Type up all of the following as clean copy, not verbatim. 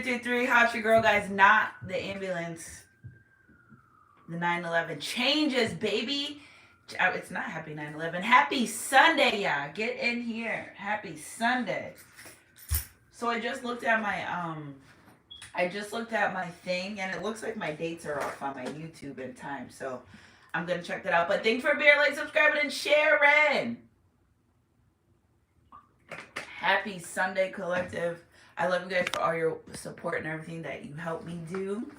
333, how's your girl, guys? Not the ambulance. The 9/11 changes, baby. It's not happy 9/11. Happy Sunday, y'all. Get in here. Happy Sunday. So I just looked at my thing, and it looks like my dates are off on my YouTube and time. So I'm gonna check that out. But thanks for being like, subscribing, and sharing. Happy Sunday, collective. I love you guys for all your support and everything that you help me do,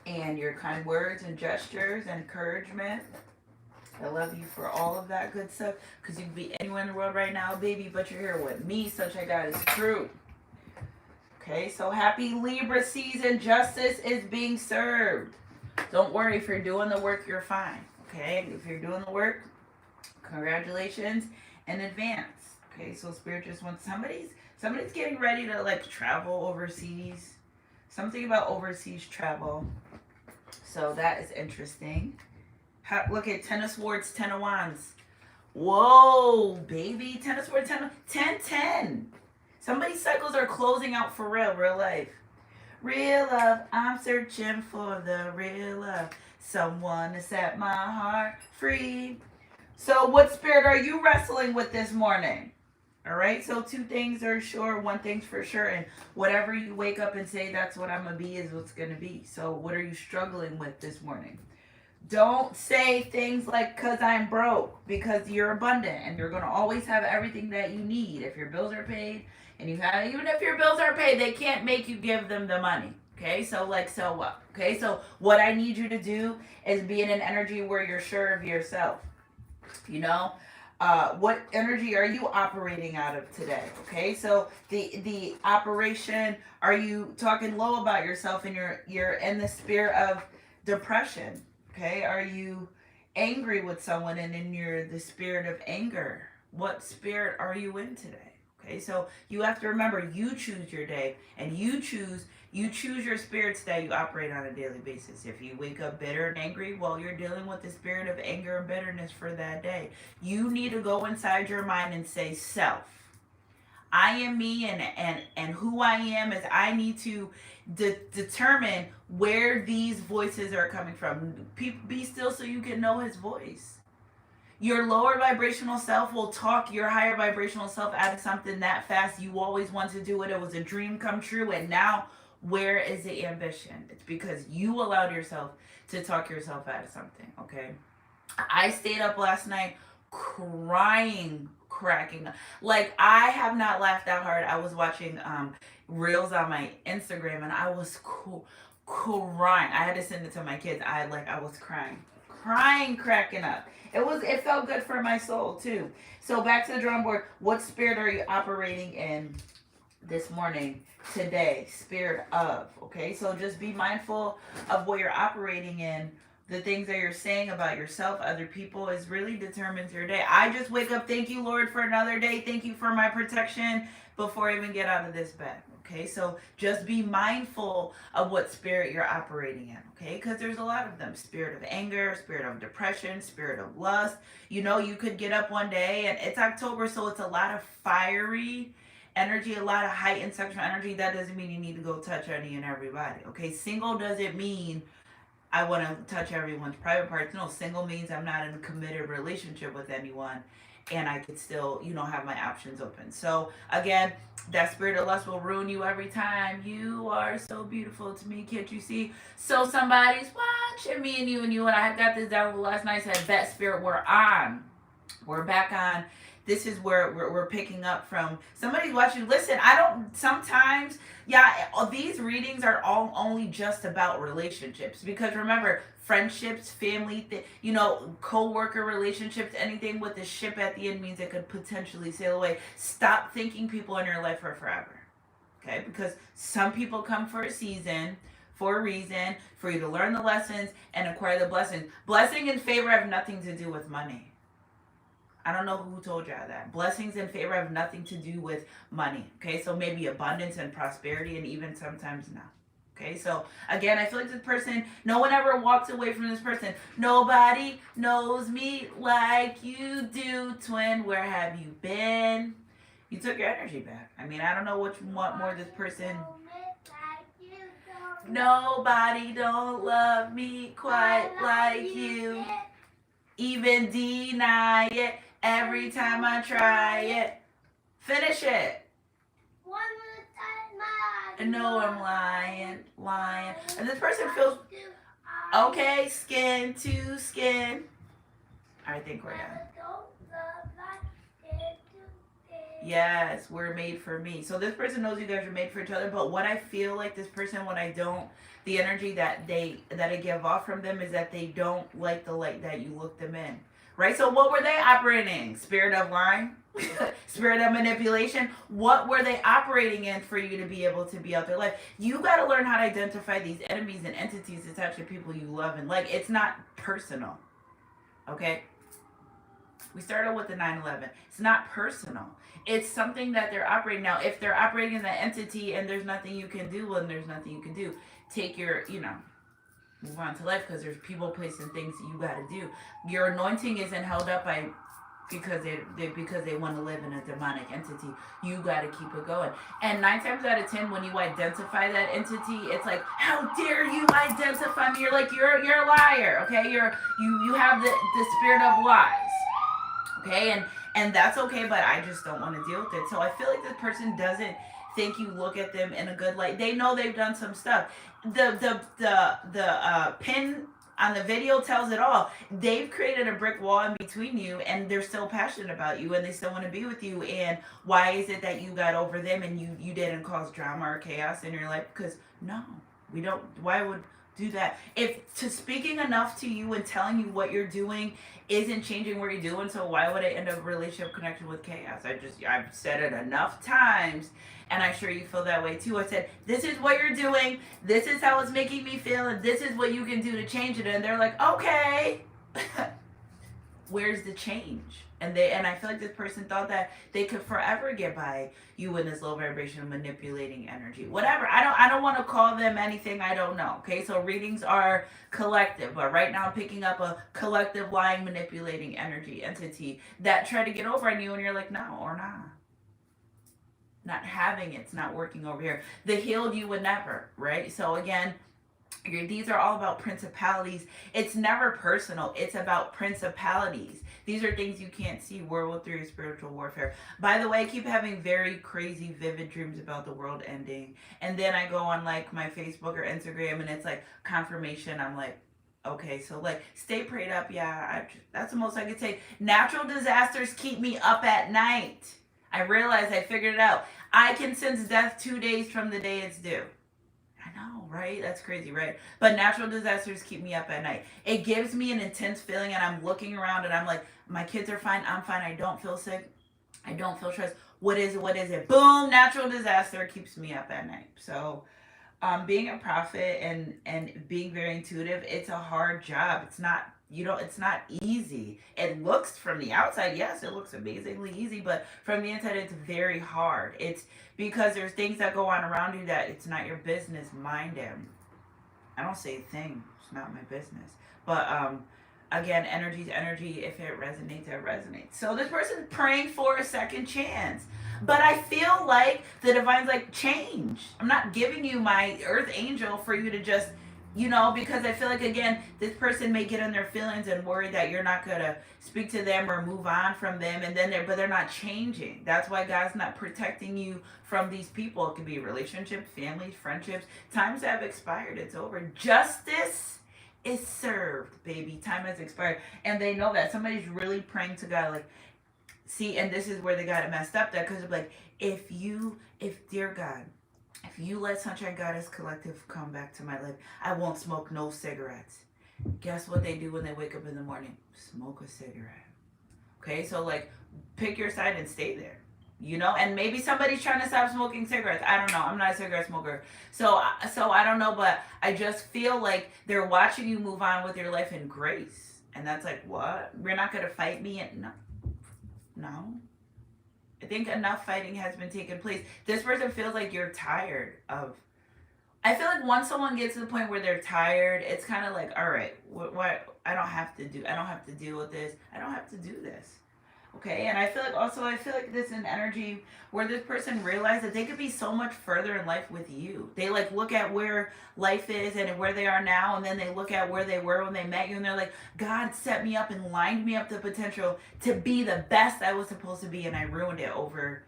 and your kind words and gestures and encouragement. I love you for all of that good stuff, because you can be anywhere in the world right now, baby, but you're here with me. Such a God is true. Okay, so happy Libra season. Justice is being served. Don't worry, if you're doing the work, you're fine. Okay, if you're doing the work, congratulations in advance. Okay, so Spirit just wants somebody's getting ready to like travel overseas. Something about overseas travel. So that is interesting. Look at Ten of Swords, Ten of Wands. Whoa, baby. Ten of Swords, 10. Somebody's cycles are closing out for real life. Real love, I'm searching for the real love. Someone to set my heart free. So what spirit are you wrestling with this morning? All right, so two things are sure, one thing's for sure, and whatever you wake up and say, that's what I'm going to be, is what's going to be. So what are you struggling with this morning? Don't say things like, because I'm broke, because you're abundant, and you're going to always have everything that you need. If your bills are paid, and even if your bills are paid, they can't make you give them the money. Okay, so so what? Okay, so what I need you to do is be in an energy where you're sure of yourself. You know? What energy are you operating out of today? Okay, so the operation, are you talking low about yourself and you're in the spirit of depression? Okay, are you angry with someone and in the spirit of anger? What spirit are you in today? Okay, so you have to remember, you choose your day, and you choose your spirits that you operate on a daily basis. If you wake up bitter and angry, well, you're dealing with the spirit of anger and bitterness for that day. You need to go inside your mind and say, self, I am me, and who I am is I need to determine where these voices are coming from. Be still so you can know his voice. Your lower vibrational self will talk your higher vibrational self out of something that fast. You always want to do it. It was a dream come true, and now where is the ambition? It's because you allowed yourself to talk yourself out of something, okay? I stayed up last night crying, cracking up. Like, I have not laughed that hard. I was watching reels on my Instagram, and I was crying. I had to send it to my kids. I was crying, cracking up. It felt good for my soul too. So back to the drawing board. What spirit are you operating in this morning, today? Spirit of. Okay, so just be mindful of what you're operating in. The things that you're saying about yourself, other people, is really determines your day. I just wake up, thank you, Lord, for another day. Thank you for my protection before I even get out of this bed. Okay, so just be mindful of what spirit you're operating in, okay? Because there's a lot of them. Spirit of anger, spirit of depression, spirit of lust. You know, you could get up one day, and it's October, so it's a lot of fiery energy, a lot of heightened sexual energy. That doesn't mean you need to go touch any and everybody, okay? Single doesn't mean I want to touch everyone's private parts. No, single means I'm not in a committed relationship with anyone, and I could still, have my options open. So again, that spirit of lust will ruin you every time. You are so beautiful to me, can't you see? So somebody's watching me and you, and I got this down last night. Said, "Bet spirit, we're on. We're back on." This is where we're picking up from. Somebody's watching. Listen, sometimes, these readings are all only just about relationships. Because remember, friendships, family, co-worker relationships, anything with a ship at the end means it could potentially sail away. Stop thinking people in your life are forever. Okay? Because some people come for a season, for a reason, for you to learn the lessons and acquire the blessings. Blessing and favor have nothing to do with money. I don't know who told you that. Blessings and favor have nothing to do with money. Okay, so maybe abundance and prosperity, and even sometimes not. Okay, so again, I feel like this person, no one ever walks away from this person. Nobody knows me like you do, twin. Where have you been? You took your energy back. I mean, I don't know what you want more. This person Nobody don't love me quite like you. Even deny it every time I try it. Finish it. I know I'm lying. And this person feels okay, skin to skin. I think we're done. Yes, we're made for me. So this person knows you guys are made for each other, but what I feel like this person, when I don't, the energy that I give off from them is that they don't like the light that you look them in. Right? So what were they operating? Spirit of lying? Spirit of manipulation? What were they operating in for you to be able to be out their life? You got to learn how to identify these enemies and entities attached to people you love and like. It's not personal. Okay? We started with the 9/11. It's not personal. It's something that they're operating. Now, if they're operating in that entity and there's nothing you can do, well, then there's nothing you can do. Take your, move on to life because there's people, places, and things that you got to do. Your anointing isn't held up by because they want to live in a demonic entity. You got to keep it going. And 9 times out of 10, when you identify that entity, it's like, how dare you identify me? You're like, you're a liar. Okay, you have the spirit of lies. Okay, and that's okay, but I just don't want to deal with it. So I feel like this person doesn't think you look at them in a good light. They know they've done some stuff. The pin on the video tells it all. They've created a brick wall in between you, and they're still passionate about you, and they still want to be with you. And why is it that you got over them and you didn't cause drama or chaos in your life? Because no, we don't. Why would do that? If to speaking enough to you and telling you what you're doing isn't changing what you're doing, so why would I end up a relationship connection with chaos? I've said it enough times, and I'm sure you feel that way too. I said, this is what you're doing, this is how it's making me feel, and this is what you can do to change it. And they're like, okay. Where's the change? And I feel like this person thought that they could forever get by you in this low vibration manipulating energy. Whatever. I don't want to call them anything I don't know. Okay, so readings are collective, but right now I'm picking up a collective lying manipulating energy entity that try to get over on you, and you're like, no, or nah. Not having it's not working over here. The healed you would never, right? So again, these are all about principalities. It's never personal. It's about principalities. These are things you can't see. World through spiritual warfare. By the way, I keep having very crazy, vivid dreams about the world ending. And then I go on like my Facebook or Instagram and it's like confirmation. I'm like, okay, so like stay prayed up. Yeah, that's the most I could say. Natural disasters keep me up at night. I realized I figured it out. I can sense death 2 days from the day it's due. I know, right? That's crazy, right? But natural disasters keep me up at night. It gives me an intense feeling, and I'm looking around and I'm like, my kids are fine. I'm fine. I don't feel sick. I don't feel stressed. What is it? What is it? Boom! Natural disaster keeps me up at night. So being a prophet and being very intuitive, it's a hard job. It's not easy. It looks from the outside, yes, it looks amazingly easy, but from the inside, it's very hard. It's because there's things that go on around you that it's not your business. Mind them. I don't say a thing. It's not my business. But again, energy's energy. If it resonates, it resonates. So this person's praying for a second chance. But I feel like the divine's like, change. I'm not giving you my earth angel for you to just, because I feel like, again, this person may get in their feelings and worry that you're not going to speak to them or move on from them. And then they're not changing. That's why God's not protecting you from these people. It could be relationships, families, friendships. Times have expired. It's over. Justice is served, baby. Time has expired. And they know that. Somebody's really praying to God, like, see, and this is where they got it messed up there, because like, if dear God, if you let Sunshine Goddess Collective come back to my life, I won't smoke no cigarettes. Guess what they do when they wake up in the morning? Smoke a cigarette. Okay, so like, pick your side and stay there. And maybe somebody's trying to stop smoking cigarettes. I don't know. I'm not a cigarette smoker. So I don't know, but I just feel like they're watching you move on with your life in grace. And that's like, what? You're not going to fight me? No. I think enough fighting has been taking place. This person feels like you're tired of. I feel like once someone gets to the point where they're tired, it's kind of like, all right, what I don't have to deal with this. I don't have to do this. Okay, and I feel like also, I feel like this is an energy where this person realized that they could be so much further in life with you. They like look at where life is and where they are now, and then they look at where they were when they met you, and they're like, God set me up and lined me up the potential to be the best I was supposed to be, and I ruined it over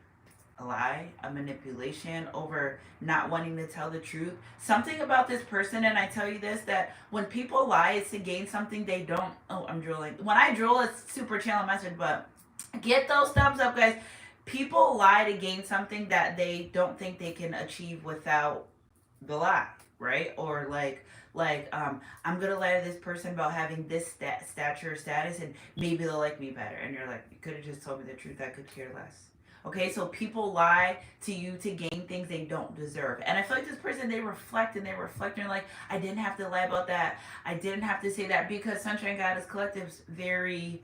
a lie, a manipulation, over not wanting to tell the truth. Something about this person, and I tell you this, that when people lie, it's to gain something they don't. Oh, I'm drilling. When I drill, it's super channel message, but get those thumbs up, guys. People lie to gain something that they don't think they can achieve without the lie, right? Or I'm gonna lie to this person about having this stature or status, and maybe they'll like me better. And you're like, you could have just told me the truth. I could care less. Okay, so people lie to you to gain things they don't deserve. And I feel like this person, they reflect and they're like, I didn't have to lie about that. I didn't have to say that, because Sunshine Goddess Collective's very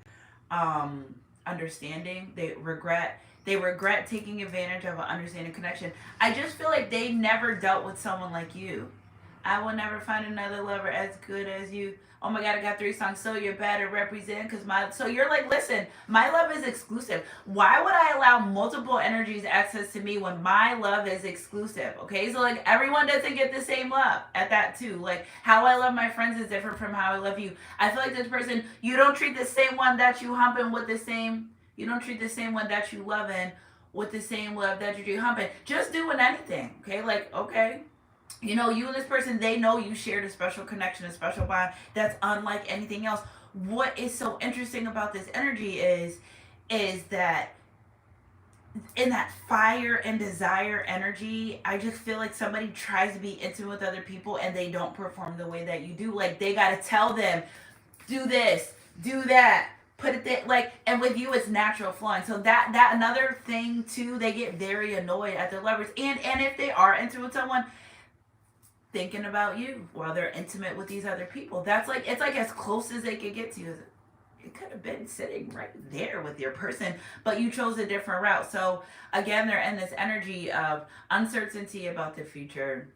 understanding. They regret taking advantage of an understanding connection. I just feel like they never dealt with someone like you. I will never find another lover as good as you. Oh my God, I got 3 songs. So you're better represent, because so you're like, listen, my love is exclusive. Why would I allow multiple energies access to me when my love is exclusive? Okay, so like everyone doesn't get the same love at that too. Like how I love my friends is different from how I love you. I feel like this person, you don't treat the same one that you humping with the same. You don't treat the same one that you loving with the same love that you do humping. Just doing anything. Okay, like okay. You know, you and this person, they know you shared a special connection, a special bond that's unlike anything else. What is so interesting about this energy is that in that fire and desire energy, I just feel like somebody tries to be intimate with other people and they don't perform the way that you do. Like they gotta tell them, do this, do that, put it there, like, and with you it's natural flowing. So that another thing too, they get very annoyed at their lovers, and if they are intimate with someone, thinking about you while they're intimate with these other people. That's like, it's like as close as they could get to you. It could have been sitting right there with your person, but you chose a different route. So again, they're in this energy of uncertainty about the future.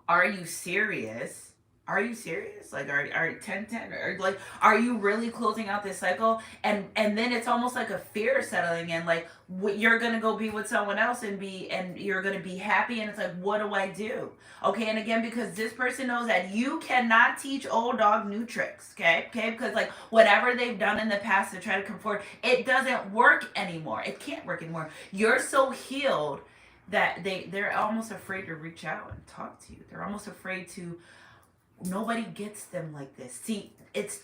Are you serious? Are you serious? Like, are 10 or like, are you really closing out this cycle? And then it's almost like a fear settling in, like you're gonna go be with someone else and you're gonna be happy, and it's like, what do I do? Okay, and again, because this person knows that you cannot teach old dog new tricks. Okay, because like whatever they've done in the past to try to come forward, it doesn't work anymore. It can't work anymore. You're so healed that they're almost afraid to reach out and talk to you. They're almost afraid to. Nobody gets them like this. See, it's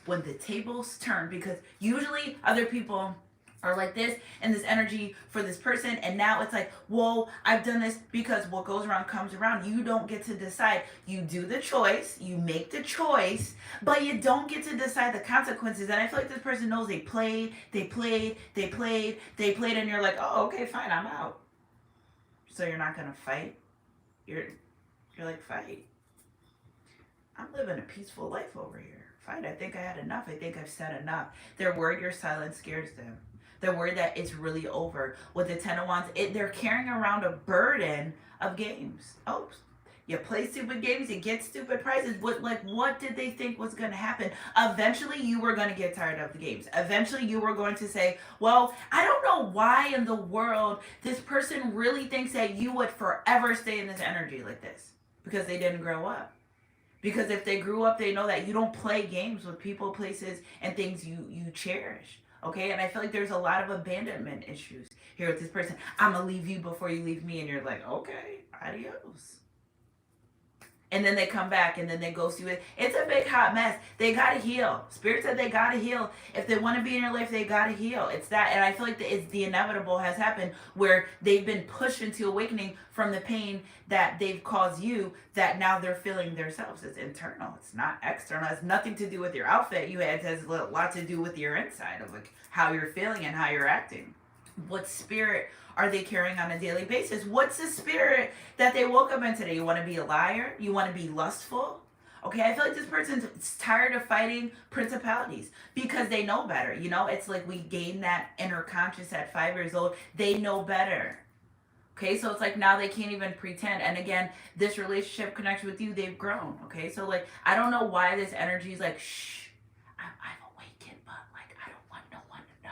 when the tables turn, because usually other people are like this and this energy for this person, and now it's like, whoa, I've done this, because what goes around comes around. You don't get to decide. You do the choice, you make the choice, but you don't get to decide the consequences. And I feel like this person knows they played, and you're like, oh, okay, fine, I'm out. So you're not gonna fight. You're like, fight. I'm living a peaceful life over here. Fine, I think I had enough. I think I've said enough. They're worried your silence scares them. They're worried that it's really over. With the Ten of Wands, they're carrying around a burden of games. Oh, you play stupid games, you get stupid prizes. What did they think was going to happen? Eventually, you were going to get tired of the games. Eventually, you were going to say, well, I don't know why in the world this person really thinks that you would forever stay in this energy like this. Because they didn't grow up. Because if they grew up, they know that you don't play games with people, places, and things you cherish. Okay? And I feel like there's a lot of abandonment issues here with this person. I'm going to leave you before you leave me. And you're like, okay, adios. And then they come back and then they ghost you. It's a big hot mess. They got to heal. Spirit said they got to heal. If they want to be in your life, they got to heal. It's that. And I feel like it's the inevitable has happened, where they've been pushed into awakening from the pain that they've caused you, that now they're feeling themselves. It's internal. It's not external. It has nothing to do with your outfit. It has a lot to do with your inside of like how you're feeling and how you're acting. What spirit are they carrying on a daily basis? What's the spirit that they woke up in today? You want to be a liar? You want to be lustful? Okay, I feel like this person's tired of fighting principalities because they know better. You know, it's like we gain that inner conscious at 5 years old. They know better. Okay, so it's like now they can't even pretend. And again, this relationship connection with you, they've grown. Okay, so like, I don't know why this energy is like, shh, I've awakened, but like, I don't want no one to know.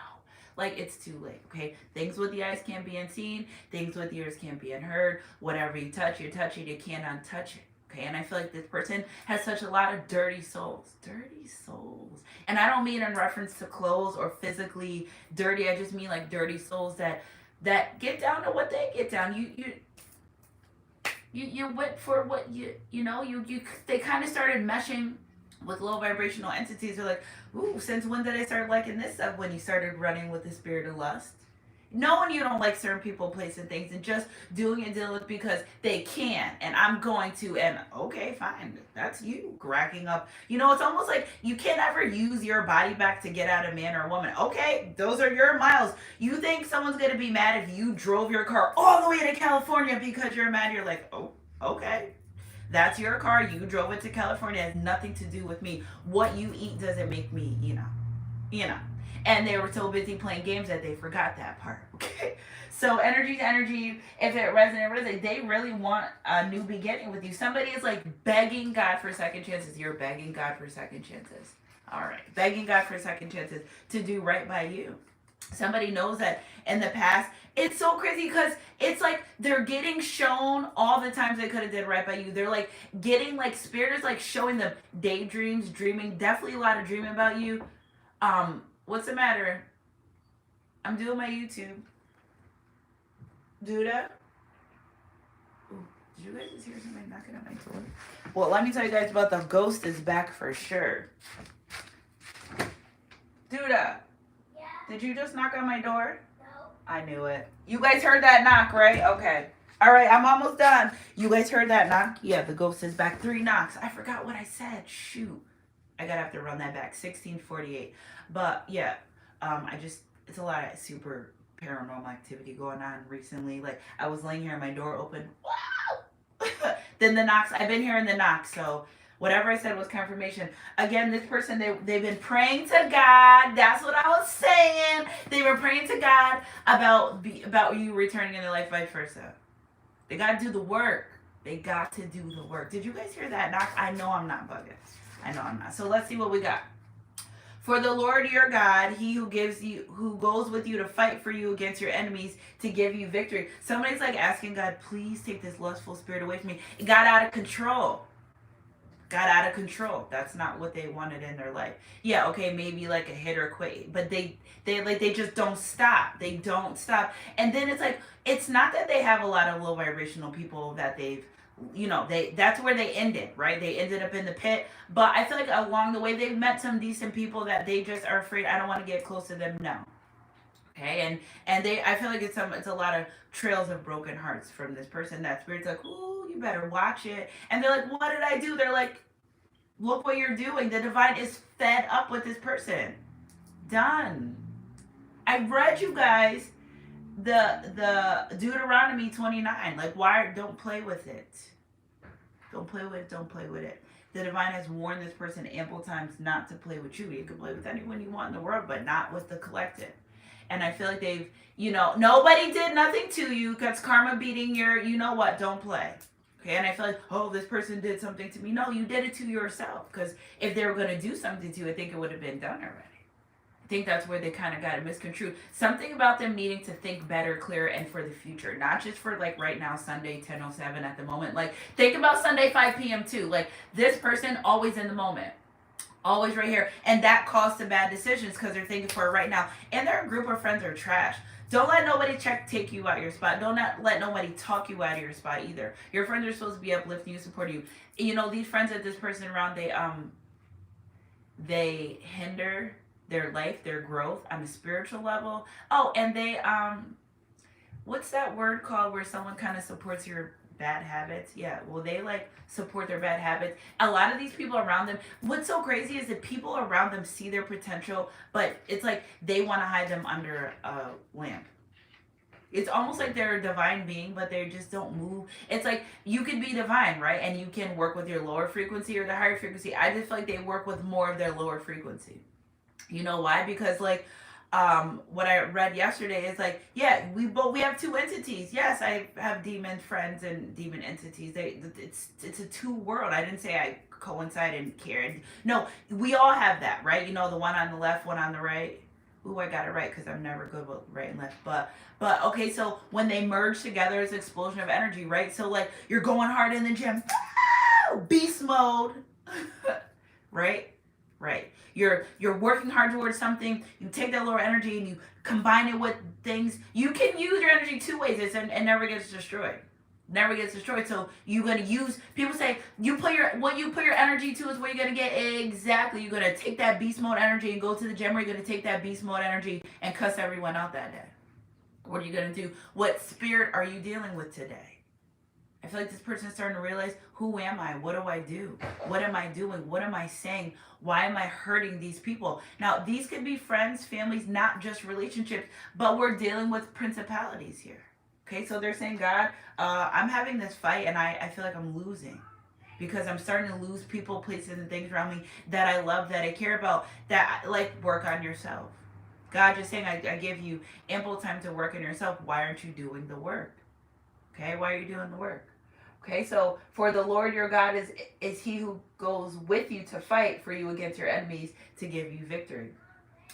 like it's too late. Okay, things with the eyes can't be unseen, things with the ears can't be unheard. Whatever you touch, you're touching, you can't untouch it. Okay, and I feel like this person has such a lot of dirty souls. Dirty souls. And I don't mean in reference to clothes or physically dirty. I just mean like dirty souls that get down to what they get down. You went for what you they kind of started meshing with low vibrational entities. They're like, ooh, since when did I start liking this stuff? When you started running with the spirit of lust, knowing you don't like certain people, places, and things, and just doing it deal with because they can, and I'm going to, and okay, fine, that's you racking up. It's almost like you can't ever use your body back to get at a man or a woman. Okay, those are your miles. You think someone's gonna be mad if you drove your car all the way to California because you're mad? You're like, oh, okay. That's your car. You drove it to California. It has nothing to do with me. What you eat doesn't make me, you know. And they were so busy playing games that they forgot that part. Okay. So energy to energy, if it resonates, they really want a new beginning with you. Somebody is like begging God for second chances. You're begging God for second chances. All right. Begging God for second chances to do right by you. Somebody knows that in the past, it's so crazy because it's like they're getting shown all the times they could have did right by you. They're like getting like spirit is like showing them daydreams, dreaming, definitely a lot of dreaming about you. What's the matter? I'm doing my YouTube. Duda? Ooh, did you guys just hear somebody knocking on my door? Well, let me tell you guys about the ghost is back for sure. Duda? Yeah? Did you just knock on my door? I knew it. You guys heard that knock, right? Okay. All right, I'm almost done. You guys heard that knock? Yeah, the ghost is back. 3 knocks. I forgot what I said. Shoot. I gotta have to run that back. 1648. But yeah, it's a lot of super paranormal activity going on recently. Like I was laying here and my door opened. Wow! Then the knocks. I've been hearing the knocks, so whatever I said was confirmation. Again, this person, they've been praying to God. That's what I was saying. They were praying to God about you returning in their life, vice versa. They got to do the work. They got to do the work. Did you guys hear that knock? I know I'm not bugging. I know I'm not. So let's see what we got. For the Lord your God, he who goes with you to fight for you against your enemies to give you victory. Somebody's like asking God, please take this lustful spirit away from me. It got out of control. Got out of control. That's not what they wanted in their life. Yeah, okay, maybe like a hit or quit, but they just don't stop. They don't stop. And then it's like, it's not that they have a lot of low vibrational people that they've, that's where they ended, right? They ended up in the pit. But I feel like along the way, they've met some decent people that they just are afraid, I don't want to get close to them. No. Okay, and I feel like it's a lot of trails of broken hearts from this person. That spirit's like, ooh, you better watch it. And they're like, what did I do? They're like, look what you're doing. The divine is fed up with this person. Done. I read you guys the Deuteronomy 29. Like, why don't play with it? Don't play with it. Don't play with it. The divine has warned this person ample times not to play with you. You can play with anyone you want in the world, but not with the collective. And I feel like they've, nobody did nothing to you. That's karma beating your, don't play. Okay, and I feel like, oh, this person did something to me. No, you did it to yourself. Because if they were going to do something to you, I think it would have been done already. I think that's where they kind of got it misconstrued. Something about them needing to think better, clearer, and for the future. Not just for, like, right now, Sunday, 10:07 at the moment. Like, think about Sunday, 5 p.m. too. Like, this person, always in the moment. Always right here. And that caused some bad decisions because they're thinking for it right now. And their group of friends are trash. Don't let nobody take you out of your spot. Don't let nobody talk you out of your spot either. Your friends are supposed to be uplifting you, supporting you. These friends that this person around, they hinder their life, their growth on a spiritual level. Oh, and they, what's that word called where someone kind of supports your bad habits? Yeah, well, they like support their bad habits. A lot of these people around them, what's so crazy is that people around them see their potential, but it's like they want to hide them under a lamp. It's almost like they're a divine being, but they just don't move. It's like you can be divine, right? And you can work with your lower frequency or the higher frequency. I just feel like they work with more of their lower frequency. You know why? Because like what I read yesterday is like, yeah, we have two entities. Yes, I have demon friends and demon entities. It's a two world. I didn't say I coincide and care. No, we all have that, right? The one on the left, one on the right. Ooh, I got it right because I'm never good with right and left. But okay, so when they merge together, it's an explosion of energy, right? So like you're going hard in the gym, beast mode, right? Right. You're working hard towards something. You take that lower energy and you combine it with things. You can use your energy two ways. It never gets destroyed. Never gets destroyed. So you're gonna use. People say what you put your energy to is what you're gonna get. Exactly. You're gonna take that beast mode energy and go to the gym. Or you're gonna take that beast mode energy and cuss everyone out that day. What are you gonna do? What spirit are you dealing with today? I feel like this person is starting to realize, who am I? What do I do? What am I doing? What am I saying? Why am I hurting these people? Now, these could be friends, families, not just relationships, but we're dealing with principalities here. Okay, so they're saying, God, I'm having this fight and I feel like I'm losing because I'm starting to lose people, places, and things around me that I love, that I care about, that like work on yourself. God just saying, I give you ample time to work on yourself. Why aren't you doing the work? Okay, why are you doing the work? Okay, so for the Lord your God is he who goes with you to fight for you against your enemies to give you victory.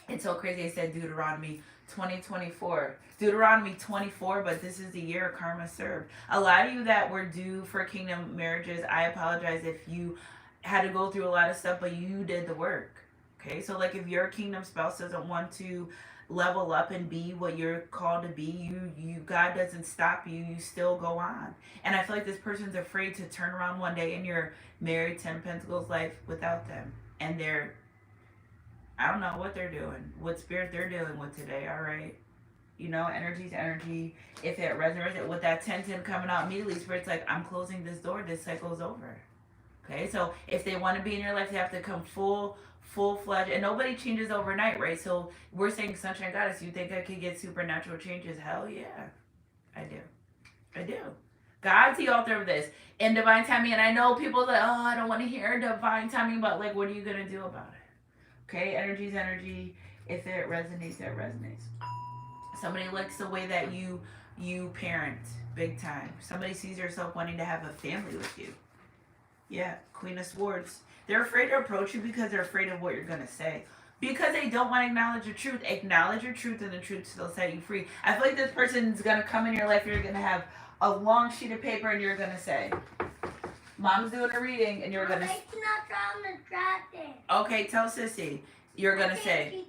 It's so crazy. I said Deuteronomy 20:24. Deuteronomy 24, but this is the year of karma served. A lot of you that were due for kingdom marriages, I apologize if you had to go through a lot of stuff, but you did the work. Okay, so like if your kingdom spouse doesn't want to level up and be what you're called to be, you God doesn't stop you, you still go on. And I feel like this person's afraid to turn around one day in your married 10 pentacles life without them, and I don't know what they're doing, what spirit they're dealing with today. All right, you know, energy's energy. If it resonates with that 10-10 coming out immediately, spirit's like, I'm closing this door, this cycle's over. Okay, so if they want to be in your life, they have to come full-fledged, and nobody changes overnight, right? So we're saying, Sunshine Goddess, you think I could get supernatural changes? Hell yeah, I do. God's the author of this in divine timing, and I know people that, oh, I don't want to hear divine timing, but like, what are you gonna do about it? Okay, energy's energy. If it resonates, it resonates. Somebody likes the way that you parent, big time. Somebody sees herself wanting to have a family with you. Yeah, Queen of Swords. They're afraid to approach you because they're afraid of what you're going to say. Because they don't want to acknowledge your truth. Acknowledge your truth, and the truth will set you free. I feel like this person's going to come in your life. You're going to have a long sheet of paper, and you're going to say, Mom's doing a reading, and you're going to... Okay, tell Sissy. You're going to say...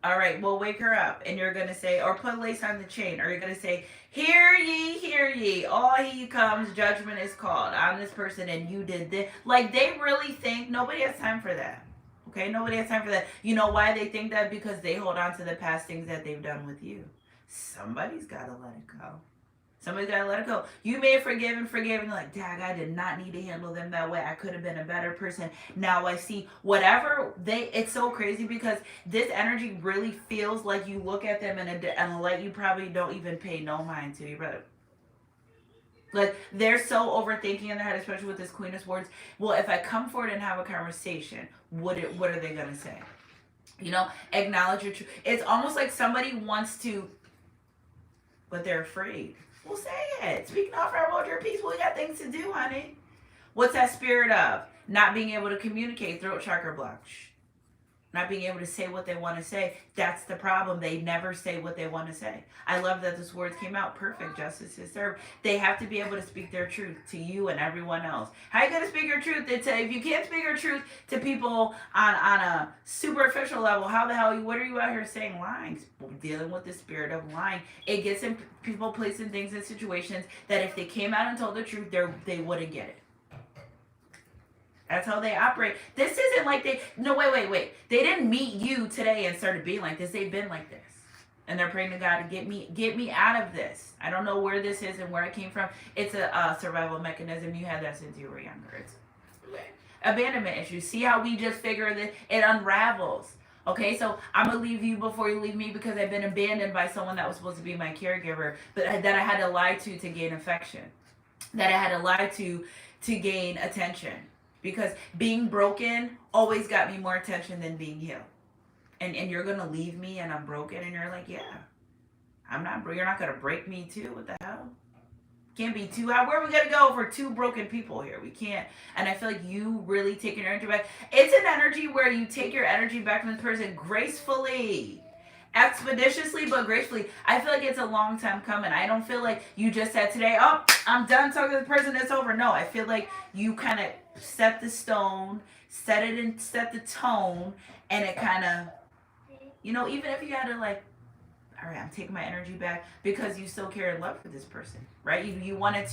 All right, well, wake her up, and you're going to say, or put lace on the chain, or you're going to say, hear ye, all he comes, judgment is called on this person, and you did this. Like, they really think, nobody has time for that. Okay, nobody has time for that. You know why they think that? Because they hold on to the past things that they've done with you. Somebody's got to let it go. Somebody's got to let it go. You may have forgiven, like, dag, I did not need to handle them that way. I could have been a better person. Now I see whatever it's so crazy because this energy really feels like you look at them in a light you probably don't even pay no mind to. You brother. Like, they're so overthinking in their head, especially with this Queen of Swords. Well, if I come forward and have a conversation, what are they going to say? You know, acknowledge your truth. It's almost like somebody wants to, but they're afraid. Well, say it. Speak not for hold your peace. We got things to do, honey. What's that spirit of? Not being able to communicate, throat chakra block. Not being able to say what they want to say. That's the problem. They never say what they want to say. I love that this words came out perfect. Justice is served. They have to be able to speak their truth to you and everyone else. How are you going to speak your truth? If you can't speak your truth to people on a superficial level, how the hell, what are you out here saying? Lying. Dealing with the spirit of lying. It gets in people placing things in situations that if they came out and told the truth, they wouldn't get it. That's how they operate. This isn't like wait. They didn't meet you today and started being like this. They've been like this. And they're praying to God to get me out of this. I don't know where this is and where it came from. It's a survival mechanism. You had that since you were younger. It's abandonment issues. See how we just figure that it unravels. Okay, so I'm going to leave you before you leave me because I've been abandoned by someone that was supposed to be my caregiver, but that I had to lie to gain affection. That I had to lie to gain attention. Because being broken always got me more attention than being healed. And you're going to leave me and I'm broken and you're like, yeah, you're not going to break me too. What the hell? Can't be two. Where are we going to go for two broken people here? We can't. And I feel like you really taking your energy back. It's an energy where you take your energy back from this person gracefully. expeditiously but gracefully. I feel like it's a long time coming. I don't feel like you just said today, oh, I'm done talking to the person, it's over. No, I feel like you kind of set the stone, set it and set the tone, and it kind of, even if you had to like, all right, I'm taking my energy back, because you still care and love for this person, right? You wanted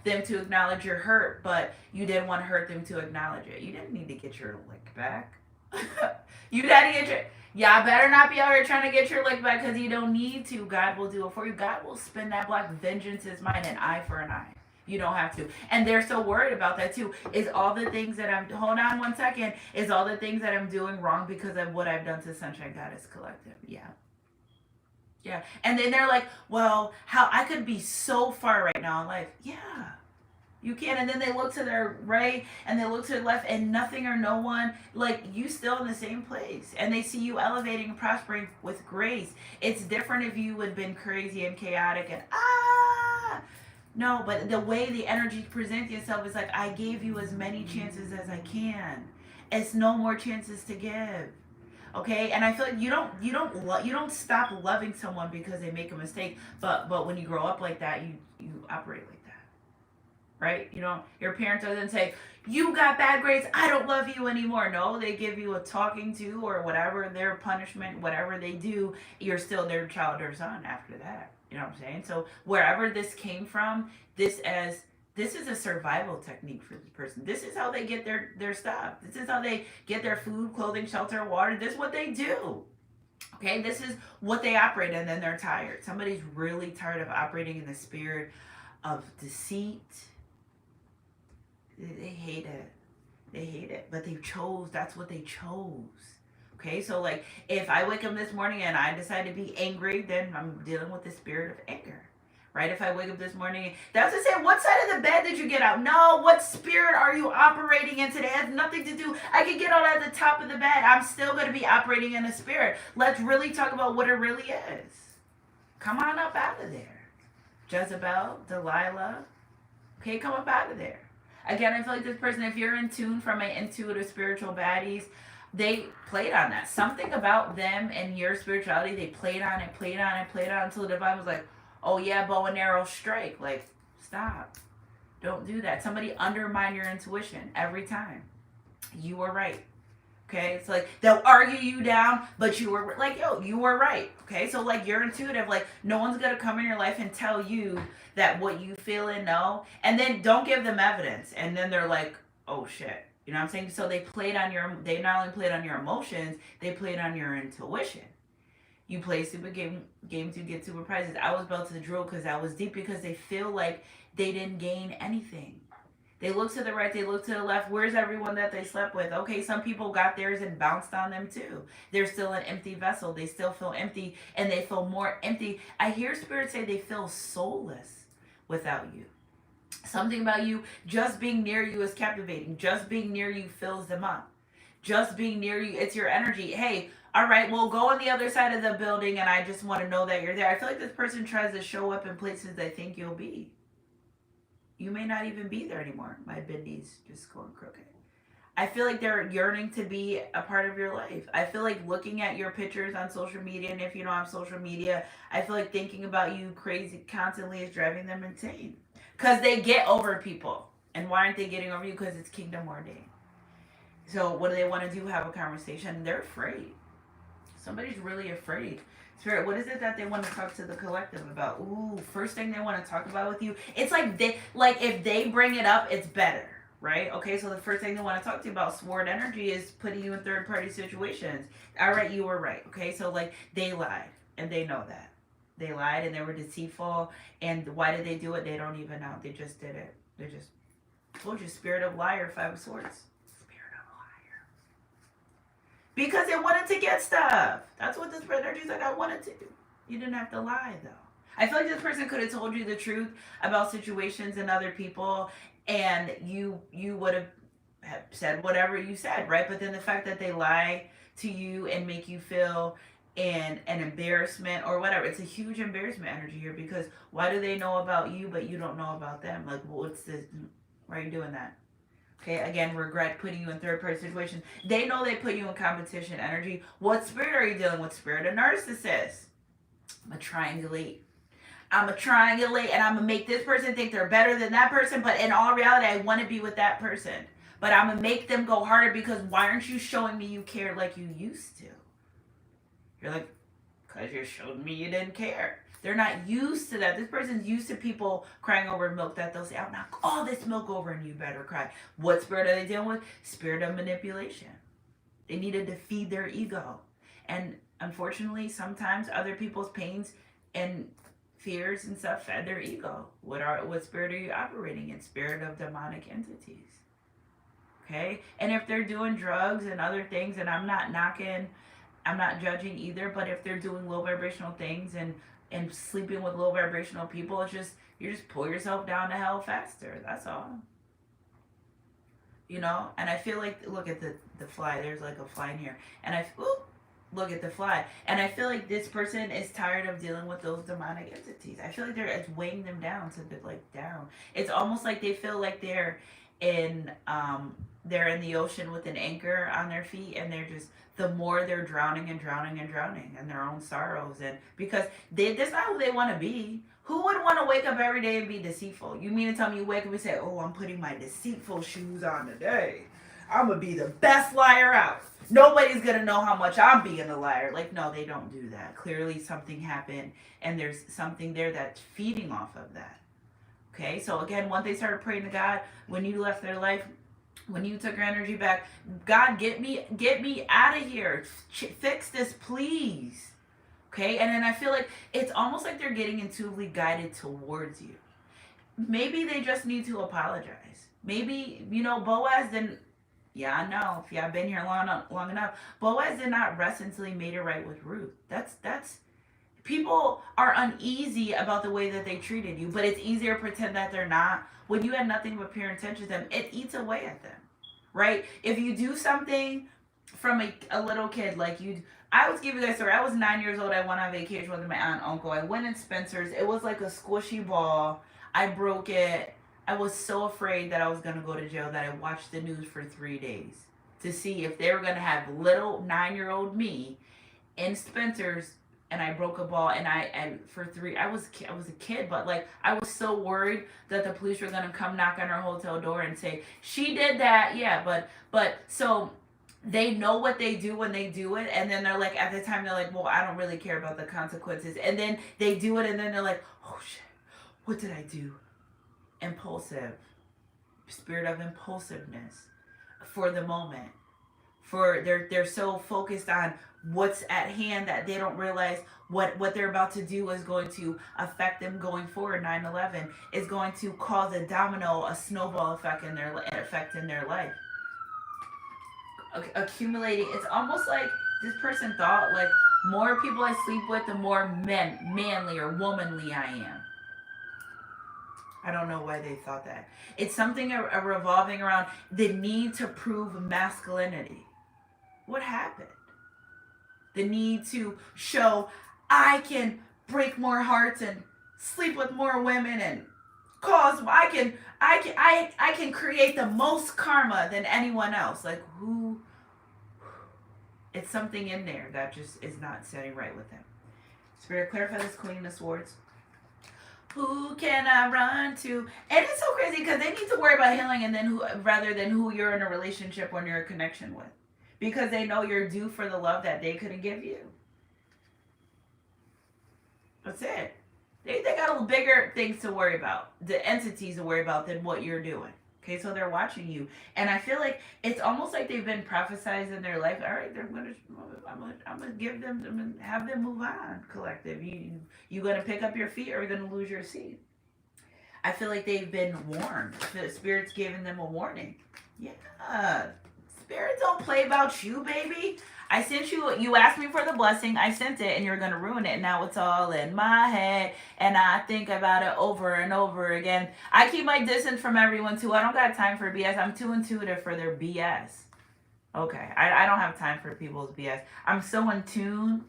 them to acknowledge your hurt, but you didn't want to hurt them to acknowledge it. You didn't need to get your lick back. You gotta get your, y'all better not be out here trying to get your lick back, because you don't need to. God will do it for you. God will spin that block. Vengeance is mine, an eye for an eye. You don't have to. And they're so worried about that too. Is all the things that I'm, hold on one second, is all the things that I'm doing wrong because of what I've done to Sunshine Goddess Collective? Yeah. Yeah. And then they're like, well, how I could be so far right now in life. Yeah. You can. And then they look to their right and they look to their left, and nothing or no one, like, you still in the same place. And they see you elevating and prospering with grace. It's different if you had been crazy and chaotic and no, but the way the energy presents yourself is like, I gave you as many chances as I can. It's no more chances to give. Okay, and I feel like you don't stop loving someone because they make a mistake, but when you grow up like that, you operate like that, right? Your parents doesn't say, you got bad grades, I don't love you anymore. No, they give you a talking to or whatever their punishment, whatever they do, you're still their child or son after that. You know what I'm saying? So wherever this came from, this is a survival technique for this person. This is how they get their stuff. This is how they get their food, clothing, shelter, water. This is what they do. Okay, this is what they operate in, and then they're tired. Somebody's really tired of operating in the spirit of deceit. They hate it. They hate it. But that's what they chose. Okay, so like if I wake up this morning and I decide to be angry, then I'm dealing with the spirit of anger. Right? If I wake up this morning, that's to say, what side of the bed did you get out? No, what spirit are you operating in today? It has nothing to do. I can get out at the top of the bed. I'm still going to be operating in the spirit. Let's really talk about what it really is. Come on up out of there. Jezebel, Delilah. Okay, come up out of there. Again, I feel like this person, if you're in tune from an intuitive spiritual baddies, they played on that. Something about them and your spirituality, they played on it until the divine was like, oh yeah, bow and arrow strike. Like, stop. Don't do that. Somebody undermine your intuition every time. You were right. Okay? It's like, they'll argue you down, but you were, like, you were right. Okay? So, like, you're intuitive. Like, no one's going to come in your life and tell you that what you feel and know. And then don't give them evidence. And then they're like, oh shit. You know what I'm saying? So they not only played on your emotions, they played on your intuition. You play stupid games, you get super prizes. I was about to drill because I was deep, because they feel like they didn't gain anything. They look to the right, they look to the left. Where's everyone that they slept with? Okay, some people got theirs and bounced on them too. They're still an empty vessel. They still feel empty, and they feel more empty. I hear spirits say they feel soulless without you. Something about you, just being near you is captivating. Just being near you fills them up. Just being near you, it's your energy. Hey, all right, well, go on the other side of the building, and I just want to know that you're there. I feel like this person tries to show up in places they think you'll be. You may not even be there anymore. My bindy's just going crooked. I feel like they're yearning to be a part of your life. I feel like looking at your pictures on social media, and if you don't have social media, I feel like thinking about you crazy constantly is driving them insane. Because they get over people. And why aren't they getting over you? Because it's kingdom ordained. So what do they want to do? Have a conversation. They're afraid. Somebody's really afraid. Spirit, what is it that they want to talk to the collective about? Ooh, first thing they want to talk about with you. It's like if they bring it up, it's better, right? Okay, so the first thing they want to talk to you about, sword energy, is putting you in third party situations. All right, you were right. Okay, so like they lied, and they know that. They lied and they were deceitful. And why did they do it? They don't even know. They just did it. They just told you, spirit of liar, 5 of swords. Because they wanted to get stuff. That's what this energy is like. I wanted to. You didn't have to lie, though. I feel like this person could have told you the truth about situations and other people, and you would have said whatever you said, right? But then the fact that they lie to you and make you feel an embarrassment or whatever, it's a huge embarrassment energy here, because why do they know about you but you don't know about them? Like, what's this? Why are you doing that? Okay, again, regret putting you in third person situations. They know they put you in competition energy. What spirit are you dealing with? Spirit of narcissist. I'm gonna triangulate. I'm gonna triangulate and I'm gonna make this person think they're better than that person, but in all reality, I wanna be with that person. But I'm gonna make them go harder because why aren't you showing me you care like you used to? You're like, because you showed me you didn't care. They're not used to that. This person's used to people crying over milk that they'll say, I'll knock all this milk over and you better cry. What spirit are they dealing with? Spirit of manipulation. They needed to feed their ego. And unfortunately, sometimes other people's pains and fears and stuff fed their ego. What spirit are you operating in? Spirit of demonic entities. Okay? And if they're doing drugs and other things, and I'm not judging either, but if they're doing low vibrational things and sleeping with low vibrational people, it's just you just pull yourself down to hell faster. That's all. And I feel like look at the fly. There's like a fly in here, and look at the fly, and I feel like this person is tired of dealing with those demonic entities. I feel like it's weighing them down to the down. It's almost like they feel like they're in the ocean with an anchor on their feet, and they're just the more they're drowning and drowning and drowning in their own sorrows, and because that's not who they want to be. Who would want to wake up every day and be deceitful? You mean to tell me you wake up and say, oh, I'm putting my deceitful shoes on today. I'm going to be the best liar out. Nobody's going to know how much I'm being a liar. Like, no, they don't do that. Clearly something happened and there's something there that's feeding off of that. Okay, so again, once they started praying to God, when you left their life, when you took your energy back, God, get me out of here. Fix this, please. Okay, and then I feel like it's almost like they're getting intuitively guided towards you. Maybe they just need to apologize. Maybe, Boaz didn't, yeah, I know, if y'all been here long enough, Boaz did not rest until he made it right with Ruth. That's people are uneasy about the way that they treated you, but it's easier to pretend that they're not. When you have nothing but pure intentions, them, it eats away at them, right? If you do something from a little kid, like I was giving you guys a story. I was 9 years old. I went on vacation with my aunt and uncle. I went in Spencer's. It was like a squishy ball. I broke it. I was so afraid that I was going to go to jail that I watched the news for 3 days to see if they were going to have little 9-year-old me in Spencer's, and I broke a ball, and I was a kid, but like I was so worried that the police were going to come knock on our hotel door and say, she did that. Yeah, but so they know what they do when they do it, and then they're like, at the time they're like, well, I don't really care about the consequences, and then they do it, and then they're like, oh shit, what did I do? Impulsive, spirit of impulsiveness for the moment, for they're so focused on what's at hand that they don't realize what they're about to do is going to affect them going forward. 9/11 is going to cause a snowball effect in their life. Accumulating. It's almost like this person thought, like, more people I sleep with, the more manly or womanly I am. I don't know why they thought that. It's something revolving around the need to prove masculinity. What happened? The need to show I can break more hearts and sleep with more women and cause I can create the most karma than anyone else. Like, who? It's something in there that just is not setting right with them. Spirit, clarify this Queen of Swords. Who can I run to? And it's so crazy because they need to worry about healing and then rather than who you're in a relationship or near a connection with, because they know you're due for the love that they couldn't give you. That's it. They got bigger things to worry about, the entities to worry about than what you're doing. Okay, so they're watching you, and I feel like it's almost like they've been prophesized in their life. All right, I'm gonna give them, I'm gonna have them move on. Collective, you gonna pick up your feet, or you're gonna lose your seat. I feel like they've been warned. The Spirit's giving them a warning. Yeah, Spirit don't play about you, baby. I sent you asked me for the blessing, I sent it, and you're going to ruin it. Now it's all in my head, and I think about it over and over again. I keep my distance from everyone, too. I don't got time for BS. I'm too intuitive for their BS. Okay, I don't have time for people's BS. I'm so in tune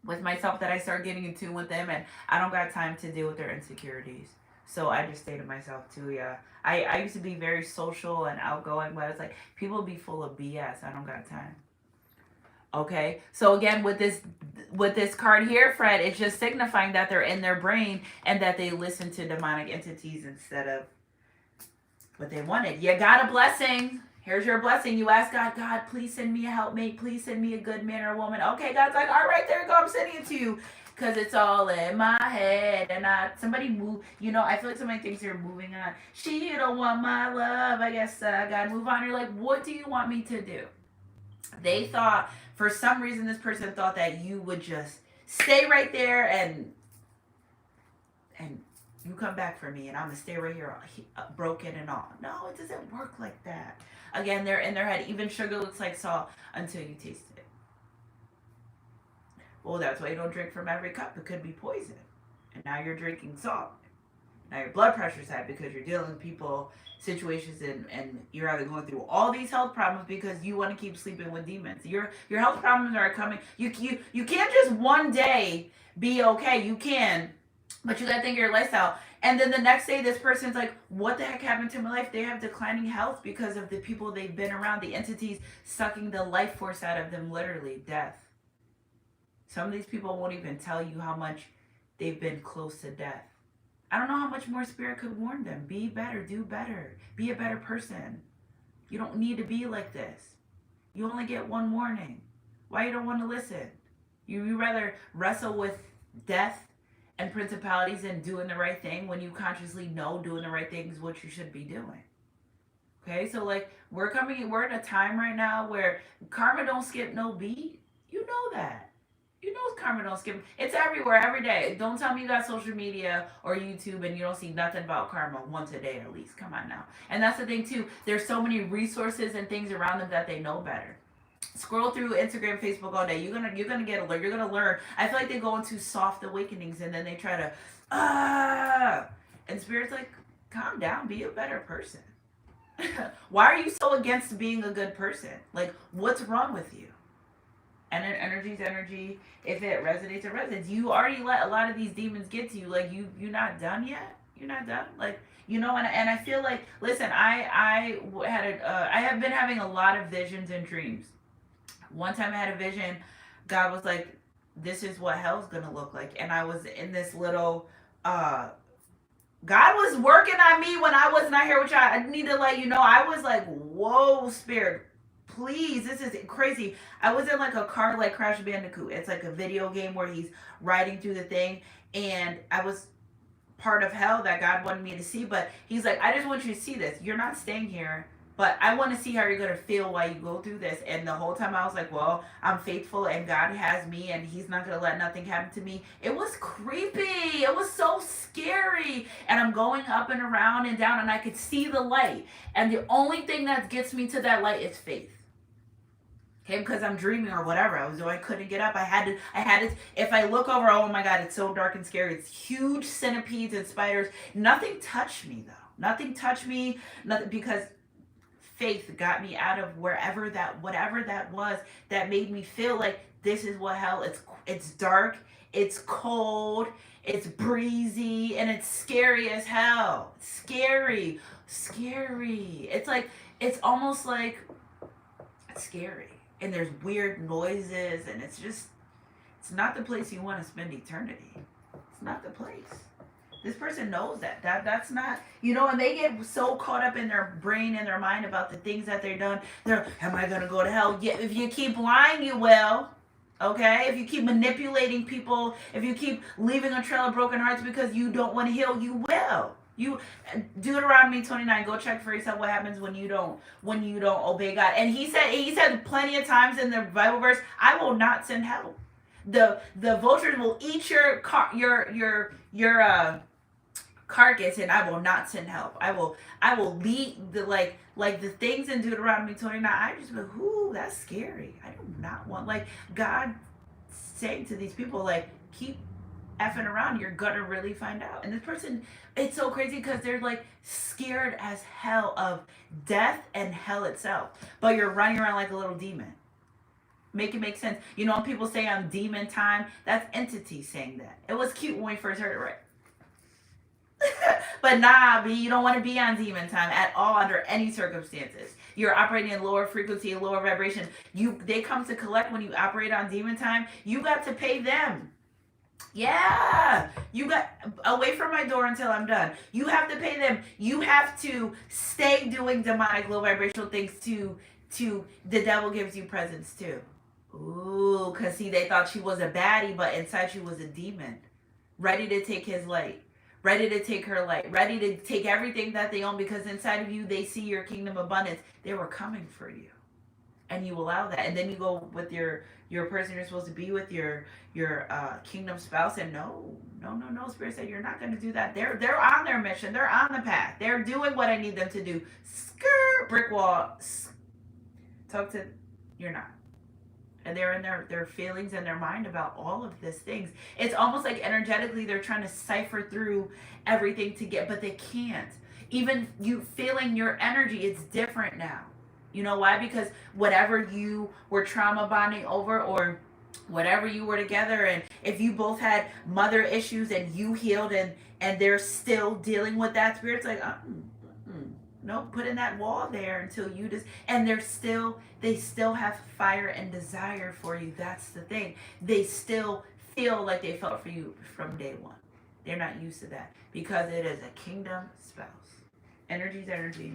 with myself that I start getting in tune with them, and I don't got time to deal with their insecurities. So I just stay to myself too, yeah. I used to be very social and outgoing, but it's like people be full of BS. I don't got time. Okay. So again, with this card here, Fred, it's just signifying that they're in their brain and that they listen to demonic entities instead of what they wanted. You got a blessing. Here's your blessing. You ask God, God, please send me a helpmate. Please send me a good man or a woman. Okay, God's like, all right, there you go. I'm sending it to you. Because it's all in my head. And somebody move. You know, I feel like somebody thinks you're moving on. She don't want my love. I guess I got to move on. You're like, what do you want me to do? They thought, for some reason, this person thought that you would just stay right there and you come back for me and I'm gonna stay right here broken and all. No, it doesn't work like that. Again, they're in their head. Even sugar looks like salt until you taste it. Well, that's why you don't drink from every cup. It could be poison. And now you're drinking salt. Now your blood pressure's high because you're dealing with people, situations, and you're either going through all these health problems because you want to keep sleeping with demons. Your health problems are coming. You can't just one day be okay. You can, but you gotta think of your lifestyle. And then the next day, this person's like, what the heck happened to my life? They have declining health because of the people they've been around, the entities sucking the life force out of them, literally, death. Some of these people won't even tell you how much they've been close to death. I don't know how much more spirit could warn them. Be better, do better, be a better person. You don't need to be like this. You only get one warning. Why you don't want to listen? You rather wrestle with death and principalities and doing the right thing when you consciously know doing the right thing is what you should be doing. Okay, so like we're in a time right now where karma don't skip no beat. You know that. You know karma don't skip. It's everywhere, every day. Don't tell me you got social media or YouTube and you don't see nothing about karma once a day at least. Come on now. And that's the thing too. There's so many resources and things around them that they know better. Scroll through Instagram, Facebook all day. You're gonna get alert. You're gonna learn. I feel like they go into soft awakenings and then they try to and spirit's like, calm down, be a better person. Why are you so against being a good person? Like, what's wrong with you? And then energy's energy. If it resonates, it resonates. You already let a lot of these demons get to you. Like you're not done yet. You're not done. Like and I feel like, listen, I have been having a lot of visions and dreams. One time I had a vision, God was like, this is what hell's gonna look like. And I was in this little, God was working on me when I was not here, which I need to let you know. I was like, whoa, spirit, please, this is crazy. I was in like a car like Crash Bandicoot. It's like a video game where he's riding through the thing. And I was part of hell that God wanted me to see. But he's like, I just want you to see this. You're not staying here. But I want to see how you're going to feel while you go through this. And the whole time I was like, well, I'm faithful and God has me and he's not going to let nothing happen to me. It was creepy. It was so scary. And I'm going up and around and down and I could see the light. And the only thing that gets me to that light is faith. Okay, because I'm dreaming or whatever I was doing, I couldn't get up. I had to, if I look over, oh my God, it's so dark and scary. It's huge centipedes and spiders. Nothing touched me though. Nothing touched me. Nothing, because faith got me out of whatever that was that made me feel like this is what hell. It's dark, it's cold, it's breezy, and it's scary as hell. Scary. It's like, it's almost like it's scary. And there's weird noises and it's not the place you want to spend eternity. It's not the place. This person knows that's not, and they get so caught up in their brain and their mind about the things that they've done. They're, am I going to go to hell? Yeah, if you keep lying, you will. Okay? If you keep manipulating people, if you keep leaving a trail of broken hearts because you don't want to heal, you will. Deuteronomy 29, go check for yourself what happens when you don't obey God. And he said plenty of times in the Bible verse, I will not send help. The vultures will eat your carcass, and I will not send help. I will lead the like the things in Deuteronomy 29. I just go, ooh, that's scary. I do not want, like, God saying to these people, like, keep effing around, you're gonna really find out. And this person, it's so crazy because they're like scared as hell of death and hell itself, but you're running around like a little demon. Make it make sense. When people say I'm demon time, that's entity saying that. It was cute when we first heard it, right? But nah, B, you don't want to be on demon time at all under any circumstances. You're operating in lower frequency, lower vibration. They come to collect when you operate on demon time. You got to pay them. Yeah, you got away from my door until I'm done. You have to pay them. You have to stay doing demonic, low vibrational things to the devil gives you presents too. Ooh, cause see, they thought she was a baddie, but inside she was a demon, ready to take his light, ready to take her light, ready to take everything that they own. Because inside of you, they see your kingdom abundance. They were coming for you, and you allow that, and then you go with your person you're supposed to be with, your kingdom spouse, and no, Spirit said you're not going to do that. They're on their mission. They're on the path. They're doing what I need them to do. Skirt, brick wall. Talk to, you're not. And they're in their feelings and their mind about all of these things. It's almost like energetically they're trying to cipher through everything to get, but they can't. Even you feeling your energy, it's different now. You know why? Because whatever you were trauma bonding over, or whatever you were together, and if you both had mother issues and you healed, and they're still dealing with that, Spirit's like, no, put in that wall there until you just, and they still have fire and desire for you. That's the thing. They still feel like they felt for you from day one. They're not used to that because it is a kingdom spouse. Energy's energy.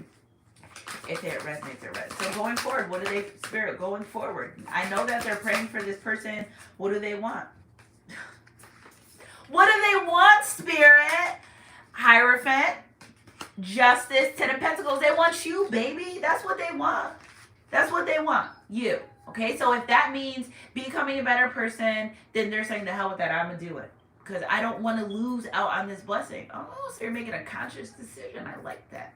If it resonates, it resonates. So going forward, what do they, Spirit, going forward? I know that they're praying for this person. What do they want? What do they want, Spirit? Hierophant. Justice, Ten of Pentacles. They want you, baby. That's what they want. That's what they want. You. Okay? So if that means becoming a better person, then they're saying, to hell with that. I'm going to do it. Because I don't want to lose out on this blessing. Oh, so you're making a conscious decision. I like that.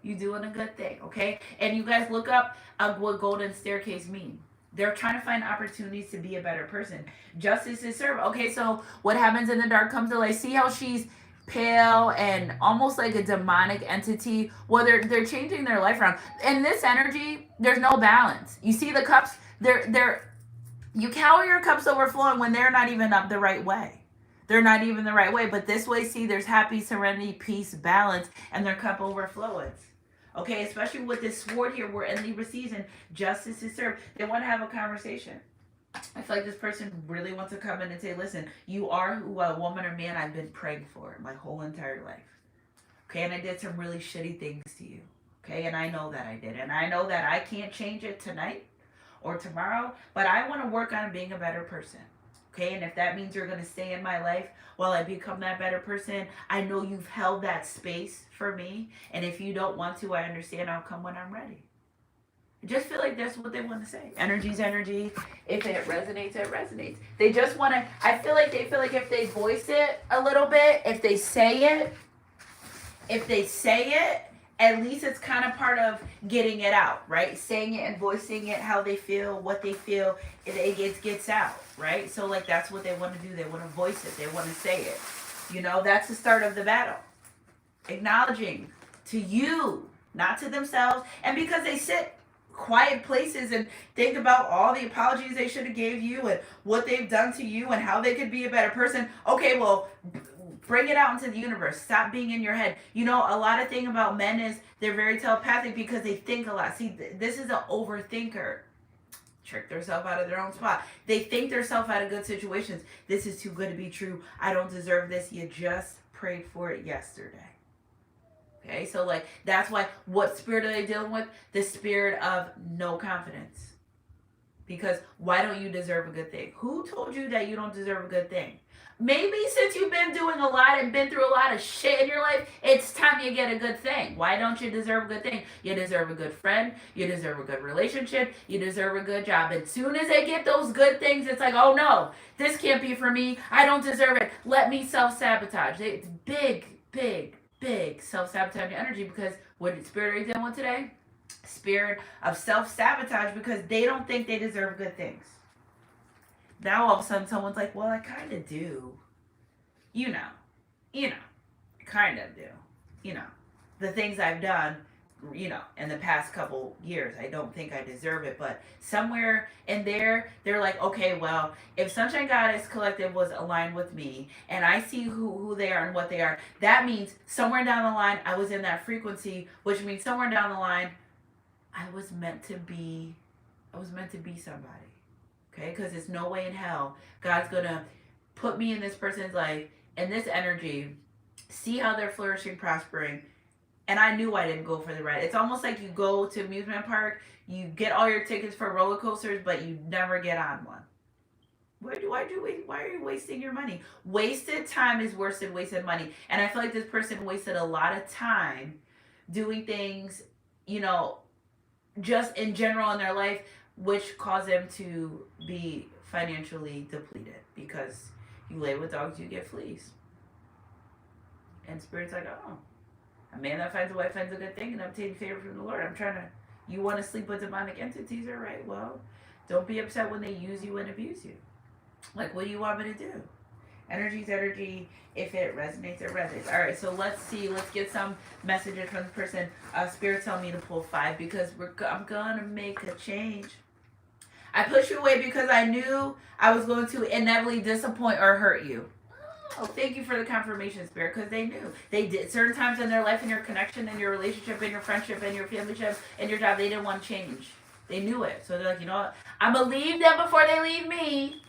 You doing a good thing. Okay? And you guys look up what golden staircase mean. They're trying to find opportunities to be a better person. Justice is served. Okay, so what happens in the dark comes to light. See how she's pale and almost like a demonic entity? Well, they're changing their life around. In this energy, there's no balance. You see the cups, you count your cups overflowing when they're not even up the right way. They're not even the right way. But this way, see, there's happy, serenity, peace, balance, and their cup overflows. Okay, especially with this sword here, we're in Libra season, justice is served. They want to have a conversation. I feel like this person really wants to come in and say, listen, you are who a woman or man I've been praying for my whole entire life. Okay, and I did some really shitty things to you. Okay, and I know that I did. And I know that I can't change it tonight or tomorrow, but I want to work on being a better person. Okay, and if that means you're going to stay in my life while I become that better person, I know you've held that space for me. And if you don't want to, I understand. I'll come when I'm ready. I just feel like that's what they want to say. Energy's energy. If it resonates, it resonates. They just want to, I feel like they feel like if they voice it a little bit, if they say it, at least it's kind of part of getting it out, right? Saying it and voicing it, how they feel, what they feel, it gets out, right? So like that's what they want to do. They want to voice it. They want to say it. You know, that's the start of the battle. Acknowledging to you, not to themselves. And because they sit quiet places and think about all the apologies they should have gave you and what they've done to you and how they could be a better person. Okay, well, bring it out into the universe. Stop being in your head. You know, a lot of thing about men is they're very telepathic because they think a lot. See, this is an overthinker. Trick themselves out of their own spot. They think themselves out of good situations. This is too good to be true. I don't deserve this. You just prayed for it yesterday. Okay, so like that's why, what spirit are they dealing with? The spirit of no confidence. Because why don't you deserve a good thing? Who told you that you don't deserve a good thing? Maybe since you've been doing a lot and been through a lot of shit in your life, it's time you get a good thing. Why don't you deserve a good thing? You deserve a good friend. You deserve a good relationship. You deserve a good job. As soon as they get those good things, it's like, oh no, this can't be for me. I don't deserve it. Let me self-sabotage. It's big self-sabotaging energy, because what spirit are you dealing with today? Spirit of self-sabotage, because they don't think they deserve good things. Now all of a sudden someone's like, well, I kind of do. You know, kind of do. You know, the things I've done, in the past couple years. I don't think I deserve it, but somewhere in there, they're like, okay, well, if Sunshine Goddess Collective was aligned with me and I see who they are and what they are, that means somewhere down the line, I was in that frequency, which means somewhere down the line, I was meant to be somebody. Okay? Because there's no way in hell God's going to put me in this person's life and this energy, see how they're flourishing, prospering, and I knew I didn't go for the ride. It's almost like you go to amusement park, you get all your tickets for roller coasters, but you never get on one. Why are you wasting your money? Wasted time is worse than wasted money. And I feel like this person wasted a lot of time doing things, just in general in their life, which caused them to be financially depleted. Because you lay with dogs, you get fleas. And Spirit's like, oh, a man that finds a wife finds a good thing and obtains favor from the Lord. You want to sleep with demonic entities, all right? Well, don't be upset when they use you and abuse you. Like, what do you want me to do? Energy's energy. If it resonates, it resonates. All right, so let's see. Let's get some messages from the person. Spirit tell me to pull 5 because I'm going to make a change. I pushed you away because I knew I was going to inevitably disappoint or hurt you. Oh, thank you for the confirmation, Spirit, because they knew. They did. Certain times in their life, in your connection, in your relationship, in your friendship, in your familyship, in your job, they didn't want to change. They knew it. So they're like, you know what? I'm going to leave them before they leave me.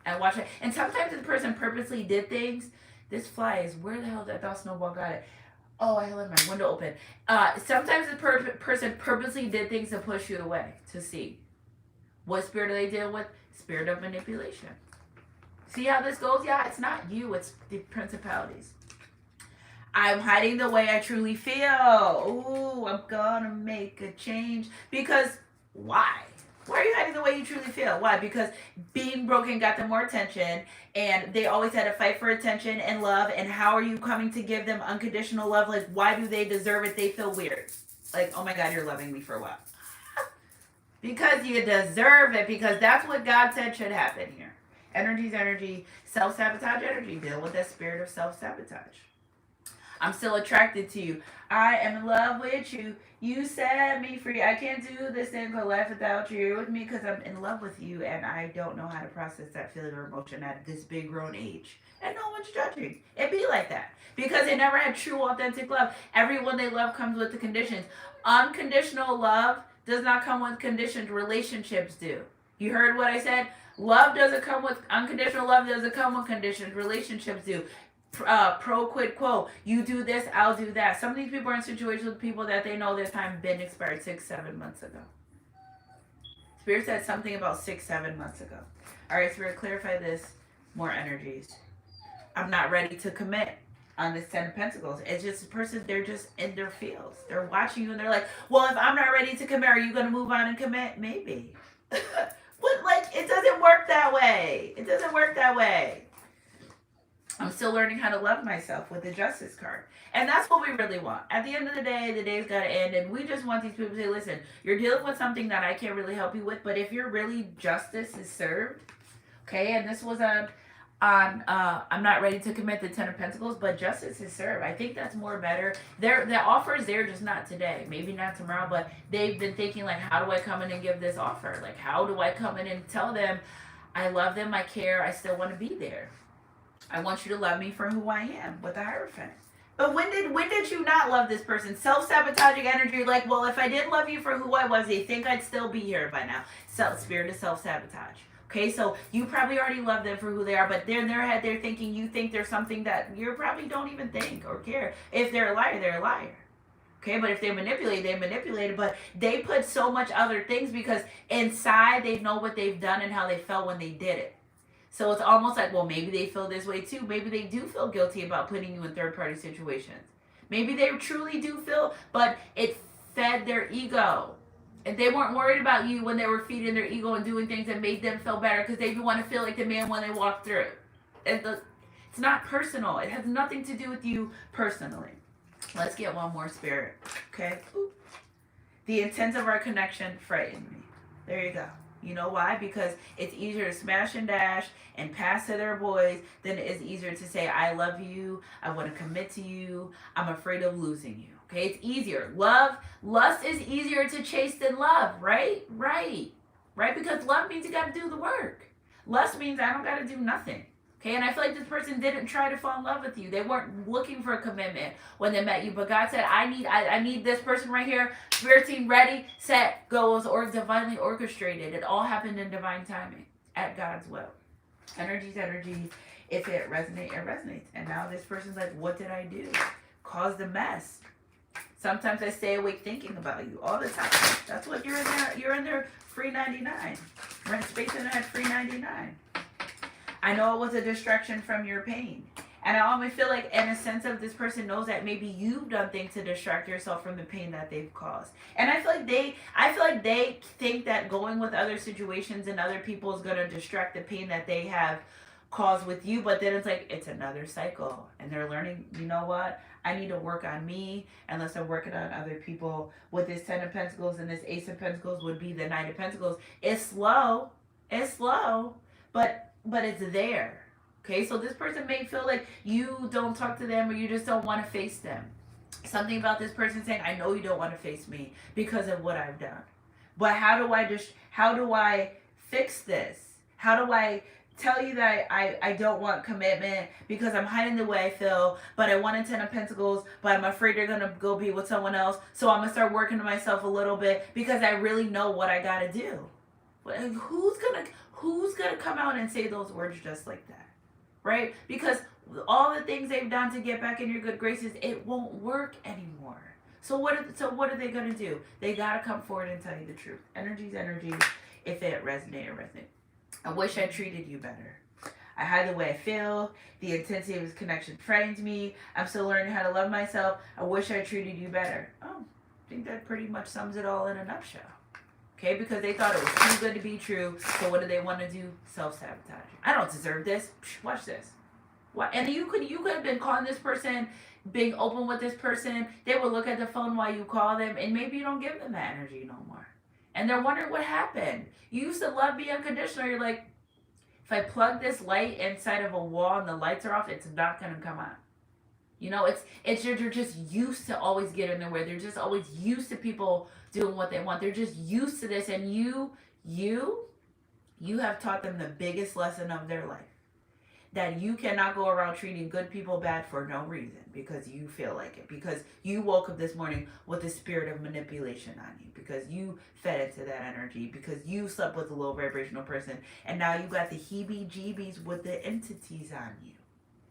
And watch it. And sometimes the person purposely did things. This fly is, where the hell did that snowball got it? Oh, I left my window open. Sometimes the person purposely did things to push you away, to see. What spirit do they deal with? Spirit of manipulation. See how this goes? Yeah, it's not you, it's the principalities. I'm hiding the way I truly feel. Ooh, I'm gonna make a change. Because why? Why are you hiding the way you truly feel? Why? Because being broken got them more attention, and they always had to fight for attention and love. And how are you coming to give them unconditional love? Like, why do they deserve it? They feel weird. Like, oh my God, you're loving me for what? Because you deserve it. Because that's what God said should happen here. Energy's energy, self-sabotage energy. Deal with that spirit of self-sabotage. I'm still attracted to you. I am in love with you. You set me free. I can't do this thing called life without you. You're with me because I'm in love with you, and I don't know how to process that feeling or emotion at this big grown age. And no one's judging. It be like that. Because they never had true, authentic love. Everyone they love comes with the conditions. Unconditional love does not come with conditions. Relationships do. You heard what I said? Love doesn't come with, unconditional love doesn't come with conditions. Relationships do. Pro quid quo. You do this, I'll do that. Some of these people are in situations with people that they know their time been expired 6-7 months ago. Spirit said something about 6-7 months ago. Alright, Spirit, clarify this. More energies. I'm not ready to commit on this 10 of Pentacles. It's just a person, they're just in their fields. They're watching you and they're like, well, if I'm not ready to commit, are you going to move on and commit? Maybe. But like, it doesn't work that way. It doesn't work that way. I'm still learning how to love myself with the Justice card. And that's what we really want. At the end of the day's got to end. And we just want these people to say, listen, you're dealing with something that I can't really help you with. But if you're really justice is served, okay, and this was on I'm not ready to commit the 10 of Pentacles, but justice is served. I think that's more better. The offer is there, just not today. Maybe not tomorrow, but they've been thinking, like, how do I come in and give this offer? Like, how do I come in and tell them I love them, I care, I still want to be there. I want you to love me for who I am with the Hierophant. But when did you not love this person? Self-sabotaging energy, like, well, if I didn't love you for who I was, they think I'd still be here by now. Spirit of self-sabotage. Okay, so you probably already love them for who they are, but they're in their head, they're thinking you think they're something that you probably don't even think or care. If they're a liar, they're a liar. Okay, but if they manipulate, they manipulated, but they put so much other things because inside they know what they've done and how they felt when they did it. So it's almost like, well, maybe they feel this way too. Maybe they do feel guilty about putting you in third-party situations. Maybe they truly do feel, but it fed their ego. And they weren't worried about you when they were feeding their ego and doing things that made them feel better because they didn't want to feel like the man when they walked through. It's not personal. It has nothing to do with you personally. Let's get one more, Spirit. Okay? Ooh. The intent of our connection frightened me. There you go. You know why? Because it's easier to smash and dash and pass to their boys than it is easier to say, I love you, I want to commit to you, I'm afraid of losing you. Okay, it's easier. Lust is easier to chase than love, right? Right? Because love means you got to do the work. Lust means I don't got to do nothing. Okay, and I feel like this person didn't try to fall in love with you. They weren't looking for a commitment when they met you. But God said, I need this person right here. Spirit team ready, set, go. It was divinely orchestrated. It all happened in divine timing at God's will. Energy's energy. If it resonates, it resonates. And now this person's like, what did I do? Caused a mess. Sometimes I stay awake thinking about you all the time. That's what you're in there. You're in there free 99. Rent space in there free 99. I know it was a distraction from your pain. And I always feel like in a sense of this person knows that maybe you've done things to distract yourself from the pain that they've caused. And I feel like they think that going with other situations and other people is gonna distract the pain that they have caused with you, but then it's like it's another cycle. And they're learning, you know what? I need to work on me unless I'm working on other people. With this 10 of Pentacles and this Ace of Pentacles would be the 9 of Pentacles. It's slow, but it's there. Okay, so this person may feel like you don't talk to them or you just don't want to face them. Something about this person saying, I know you don't want to face me because of what I've done. But how do I fix this? How do I tell you that I don't want commitment because I'm hiding the way I feel, but I want a 10 of Pentacles, but I'm afraid you're going to go be with someone else. So I'm going to start working on myself a little bit because I really know what I got to do. But who's going to come out and say those words just like that? Right? Because all the things they've done to get back in your good graces, it won't work anymore. So what are they going to do? They got to come forward and tell you the truth. Energy's energy. If it resonates, I wish I treated you better. I hide the way I feel. The intensity of this connection frightens me. I'm still learning how to love myself. I wish I treated you better. Oh, I think that pretty much sums it all in a nutshell. Okay, because they thought it was too good to be true. So what do they want to do? Self-sabotage. I don't deserve this. Watch this. What? And you could have been calling this person, being open with this person. They would look at the phone while you call them, and maybe you don't give them that energy no more. And they're wondering what happened. You used to love me unconditional. You're like, if I plug this light inside of a wall and the lights are off, it's not going to come on. You know, they're just used to always getting in their way. They're just always used to people doing what they want. They're just used to this. And you have taught them the biggest lesson of their life. That you cannot go around treating good people bad for no reason because you feel like it. Because you woke up this morning with the spirit of manipulation on you. Because you fed into that energy. Because you slept with a low vibrational person. And now you got the heebie-jeebies with the entities on you.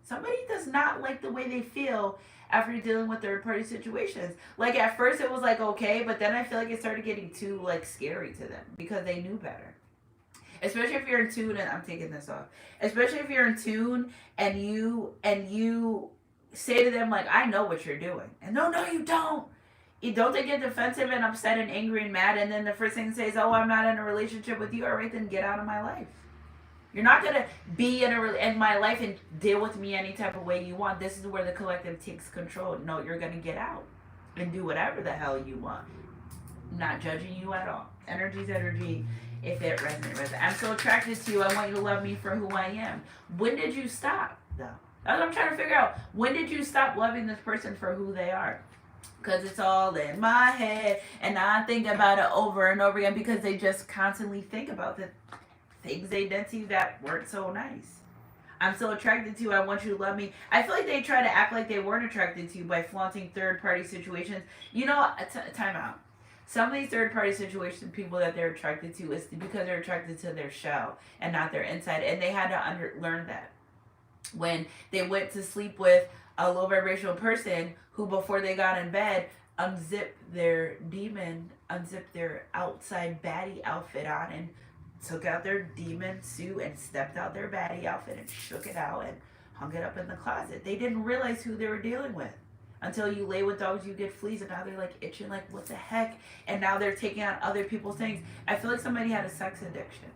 Somebody does not like the way they feel after dealing with third-party situations. Like at first it was like okay, but then I feel like it started getting too like scary to them because they knew better. Especially if you're in tune, and I'm taking this off. Especially if you're in tune and you say to them like, I know what you're doing. And no, you don't. Don't they get defensive and upset and angry and mad, and then the first thing they say is, oh, I'm not in a relationship with you. All right, then get out of my life. You're not going to be in my life and deal with me any type of way you want. This is where the collective takes control. No, you're going to get out and do whatever the hell you want. I'm not judging you at all. Energy's energy. If it resonates. I'm so attracted to you. I want you to love me for who I am. When did you stop, though? That's what I'm trying to figure out. When did you stop loving this person for who they are? Because it's all in my head, and I think about it over and over again because they just constantly think about the things they did to you that weren't so nice. I'm so attracted to you. I want you to love me. I feel like they try to act like they weren't attracted to you by flaunting third-party situations. You know, time out. Some of these third-party situations, people that they're attracted to is because they're attracted to their shell and not their inside. And they had to learn that. When they went to sleep with a low vibrational person who, before they got in bed, unzipped their outside baddie outfit on and took out their demon suit and stepped out their baddie outfit and shook it out and hung it up in the closet. They didn't realize who they were dealing with. Until you lay with dogs, you get fleas, and now they're like itching, like what the heck? And now they're taking on other people's things. I feel like somebody had a sex addiction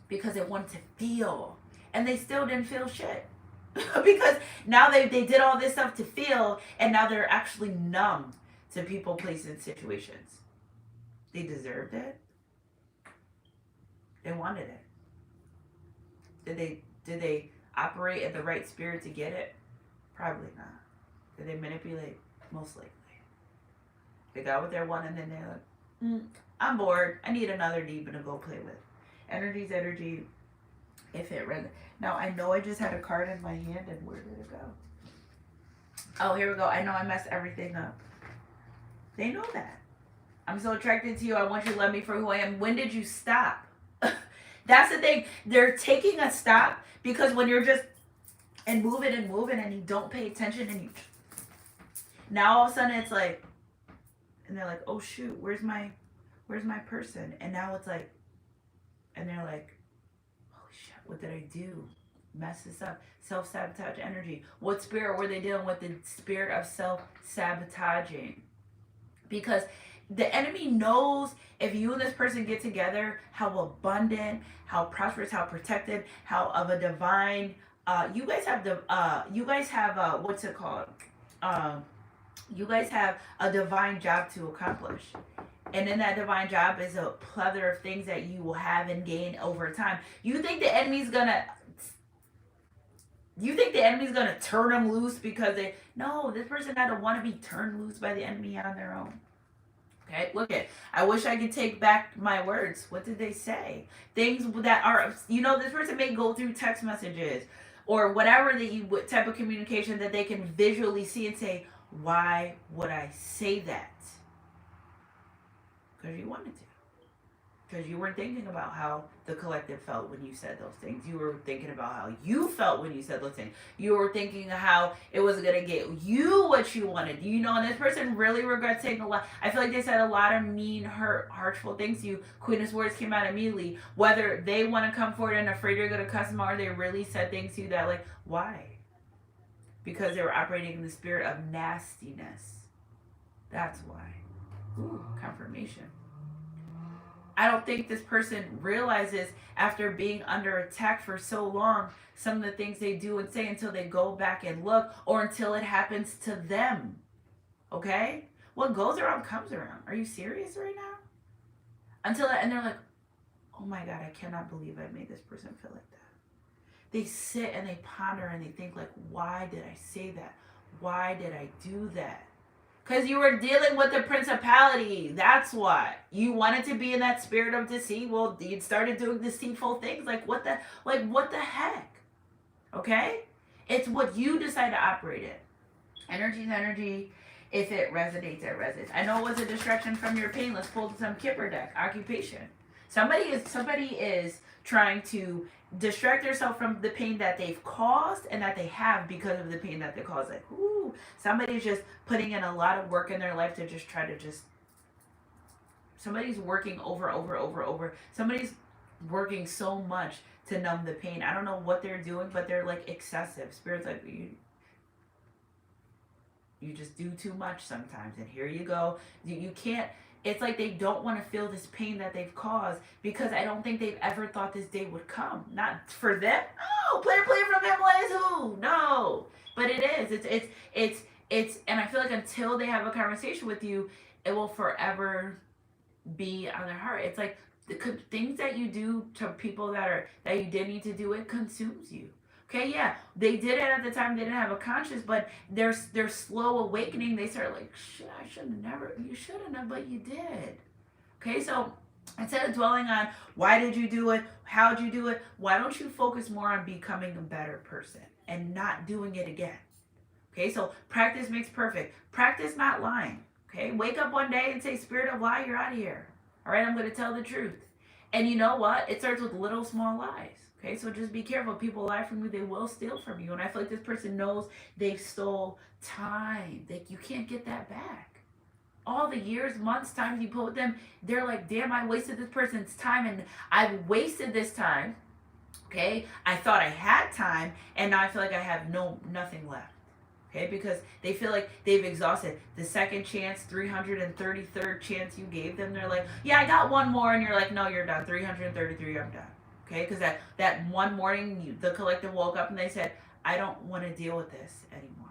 because they wanted to feel, and they still didn't feel shit because now they did all this stuff to feel, and now they're actually numb to people, places, and situations. They deserved it. They wanted it. Did they operate in the right spirit to get it? Probably not. Did they manipulate? Most likely. They got what they want, and then they're like, I'm bored. I need another demon to go play with. Energy's energy. If it read. Now, I know I just had a card in my hand, and where did it go? Oh, here we go. I know I messed everything up. They know that. I'm so attracted to you. I want you to love me for who I am. When did you stop? That's the thing. They're taking a stop because when you're just and moving and you don't pay attention and you now all of a sudden it's like, and they're like, oh shoot, where's my person? And now it's like, and they're like, holy shit, what did I do? Mess this up. Self-sabotage energy. What spirit were they dealing with? The spirit of self-sabotaging. Because the enemy knows if you and this person get together, how abundant, how prosperous, how protected, how of a divine, you guys have what's it called? You guys have a divine job to accomplish. And in that divine job is a plethora of things that you will have and gain over time. You think the enemy's gonna turn them loose because no, this person had to want to be turned loose by the enemy on their own. Okay, look at. I wish I could take back my words. What did they say? Things that are, this person may go through text messages or whatever type of communication that they can visually see and say, why would I say that? Because you wanted to. Because you weren't thinking about how the collective felt when you said those things. You were thinking about how you felt when you said those things. You were thinking of how it was going to get you what you wanted. And this person really regrets saying a lot. I feel like they said a lot of mean, hurtful things to you. Queen of Swords came out immediately. Whether they want to come forward and afraid you're going to cuss them out, or they really said things to you that, like, why? Because they were operating in the spirit of nastiness. That's why. Ooh, confirmation. I don't think this person realizes after being under attack for so long, some of the things they do and say until they go back and look or until it happens to them. Okay? What goes around comes around. Are you serious right now? And they're like, oh my God, I cannot believe I made this person feel like that. They sit and they ponder and they think like, why did I say that? Why did I do that? Because you were dealing with the principality. That's why. You wanted to be in that spirit of deceit. Well, you started doing deceitful things. What the heck? Okay? It's what you decide to operate in. Energy is energy. If it resonates, it resonates. I know it was a distraction from your pain. Let's pull some Kipper deck. Occupation. Somebody is trying to distract themselves from the pain that they've caused and that they have because of the pain that they caused. Like, ooh, somebody's just putting in a lot of work in their life to just try to somebody's working over. Somebody's working so much to numb the pain. I don't know what they're doing, but they're like excessive. Spirit's like, you just do too much sometimes. And here you go. You can't. It's like they don't want to feel this pain that they've caused because I don't think they've ever thought this day would come. Not for them. No, player from Himalayas who? No. But it is. It's and I feel like until they have a conversation with you, it will forever be on their heart. It's like the things that you do to people that you didn't need to do, it consumes you. Okay, yeah, they did it at the time. They didn't have a conscience, but their slow awakening. They started like, shit, I should have never. You shouldn't have, but you did. Okay, so instead of dwelling on why did you do it, how'd you do it, why don't you focus more on becoming a better person and not doing it again? Okay, so practice makes perfect. Practice not lying. Okay, wake up one day and say, Spirit of lie, you're out of here. All right, I'm going to tell the truth. And you know what? It starts with little small lies. Okay, so just be careful. People lie from you, they will steal from you. And I feel like this person knows they've stole time. You can't get that back. All the years, months, times you put with them, they're like, damn, I wasted this person's time and I've wasted this time. Okay, I thought I had time and now I feel like I have nothing left. Okay, because they feel like they've exhausted the second chance, 333rd chance you gave them. They're like, yeah, I got one more. And you're like, no, you're done. 333, I'm done. Okay, because that one morning, the collective woke up and they said, I don't want to deal with this anymore.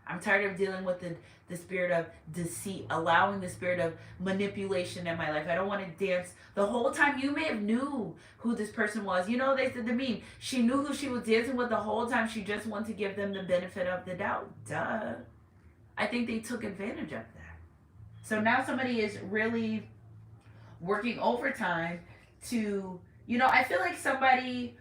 I'm tired of dealing with the spirit of deceit, allowing the spirit of manipulation in my life. I don't want to dance. The whole time you may have knew who this person was. They said the meme. She knew who she was dancing with the whole time. She just wanted to give them the benefit of the doubt. Duh. I think they took advantage of that. So now somebody is really working overtime to, I feel like somebody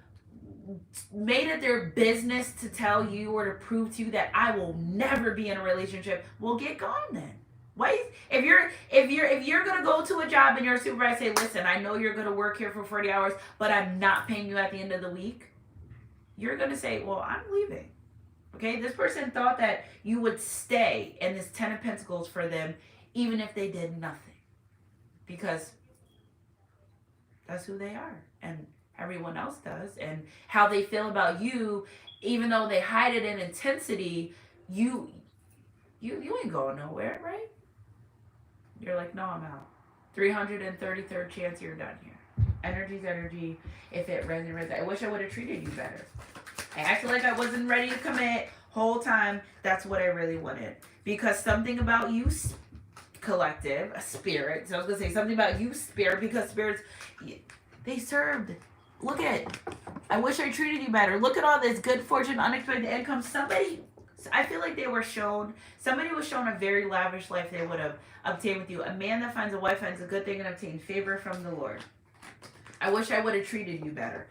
made it their business to tell you or to prove to you that I will never be in a relationship. Well, get gone then. Why? If you're gonna go to a job and your supervisor say, listen, I know you're gonna work here for 40 hours, but I'm not paying you at the end of the week, you're gonna say, well, I'm leaving. Okay, this person thought that you would stay in this 10 of Pentacles for them, even if they did nothing, because that's who they are, and everyone else does, and how they feel about you, even though they hide it in intensity, you ain't going nowhere, right? You're like, no, I'm out. 333rd chance you're done here. Energy's energy. If it resonates, I wish I would have treated you better. I acted like I wasn't ready to commit. Whole time, that's what I really wanted. Because something about you, collective, a spirit. So I was going to say something about you, spirit, because spirits, they served. Look at, I wish I treated you better. Look at all this good fortune, unexpected income. I feel like somebody was shown a very lavish life they would have obtained with you. A man that finds a wife finds a good thing and obtains favor from the Lord. I wish I would have treated you better.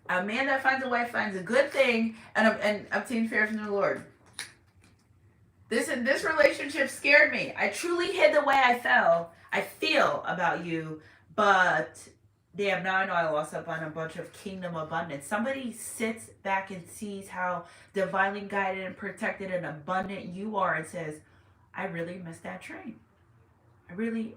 A man that finds a wife finds a good thing and obtains favor from the Lord. This relationship scared me. I truly hid the way I feel about you, but damn, now I know I lost up on a bunch of kingdom abundance. Somebody sits back and sees how divinely guided and protected and abundant you are and says, I really missed that train. I really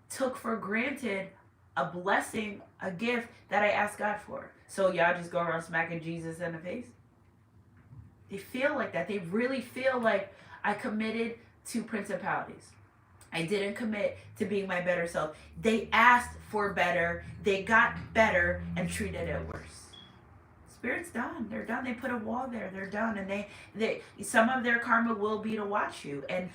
took for granted a blessing, a gift that I asked God for. So y'all just go around smacking Jesus in the face? They feel like that. They really feel like I committed to principalities. I didn't commit to being my better self. They asked for better. They got better and treated it worse. Spirit's done. They're done. They put a wall there. They're done. And they some of their karma will be to watch you. And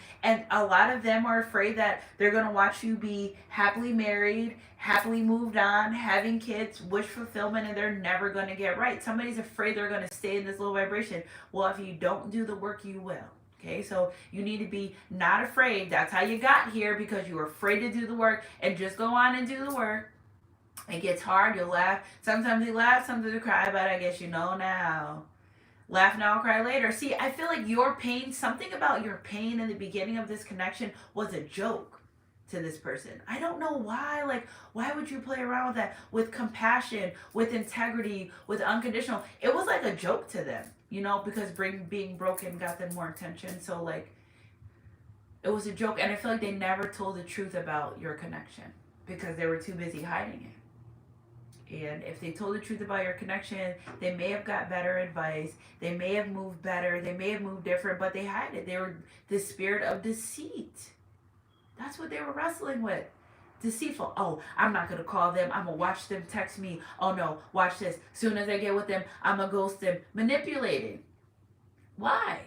a lot of them are afraid that they're going to watch you be happily married, happily moved on, having kids, wish fulfillment, and they're never going to get right. Somebody's afraid they're going to stay in this low vibration. Well, if you don't do the work, you will. Okay, so you need to be not afraid. That's how you got here, because you were afraid to do the work, and just go on and do the work. It gets hard. You'll laugh. Sometimes you laugh, sometimes you cry, but I guess you know now. Laugh now, cry later. See, I feel like your pain, something about your pain in the beginning of this connection was a joke to this person. I don't know why. Like, why would you play around with that? With compassion, with integrity, with unconditional. It was like a joke to them, because being broken got them more attention. So, like, it was a joke. And I feel like they never told the truth about your connection because they were too busy hiding it. And if they told the truth about your connection, they may have got better advice. They may have moved better. They may have moved different, but they hide it. They were the spirit of deceit. That's what they were wrestling with. Deceitful. Oh, I'm not going to call them. I'm going to watch them text me. Oh, no, watch this. Soon as I get with them, I'm going to ghost them. Manipulating. Why?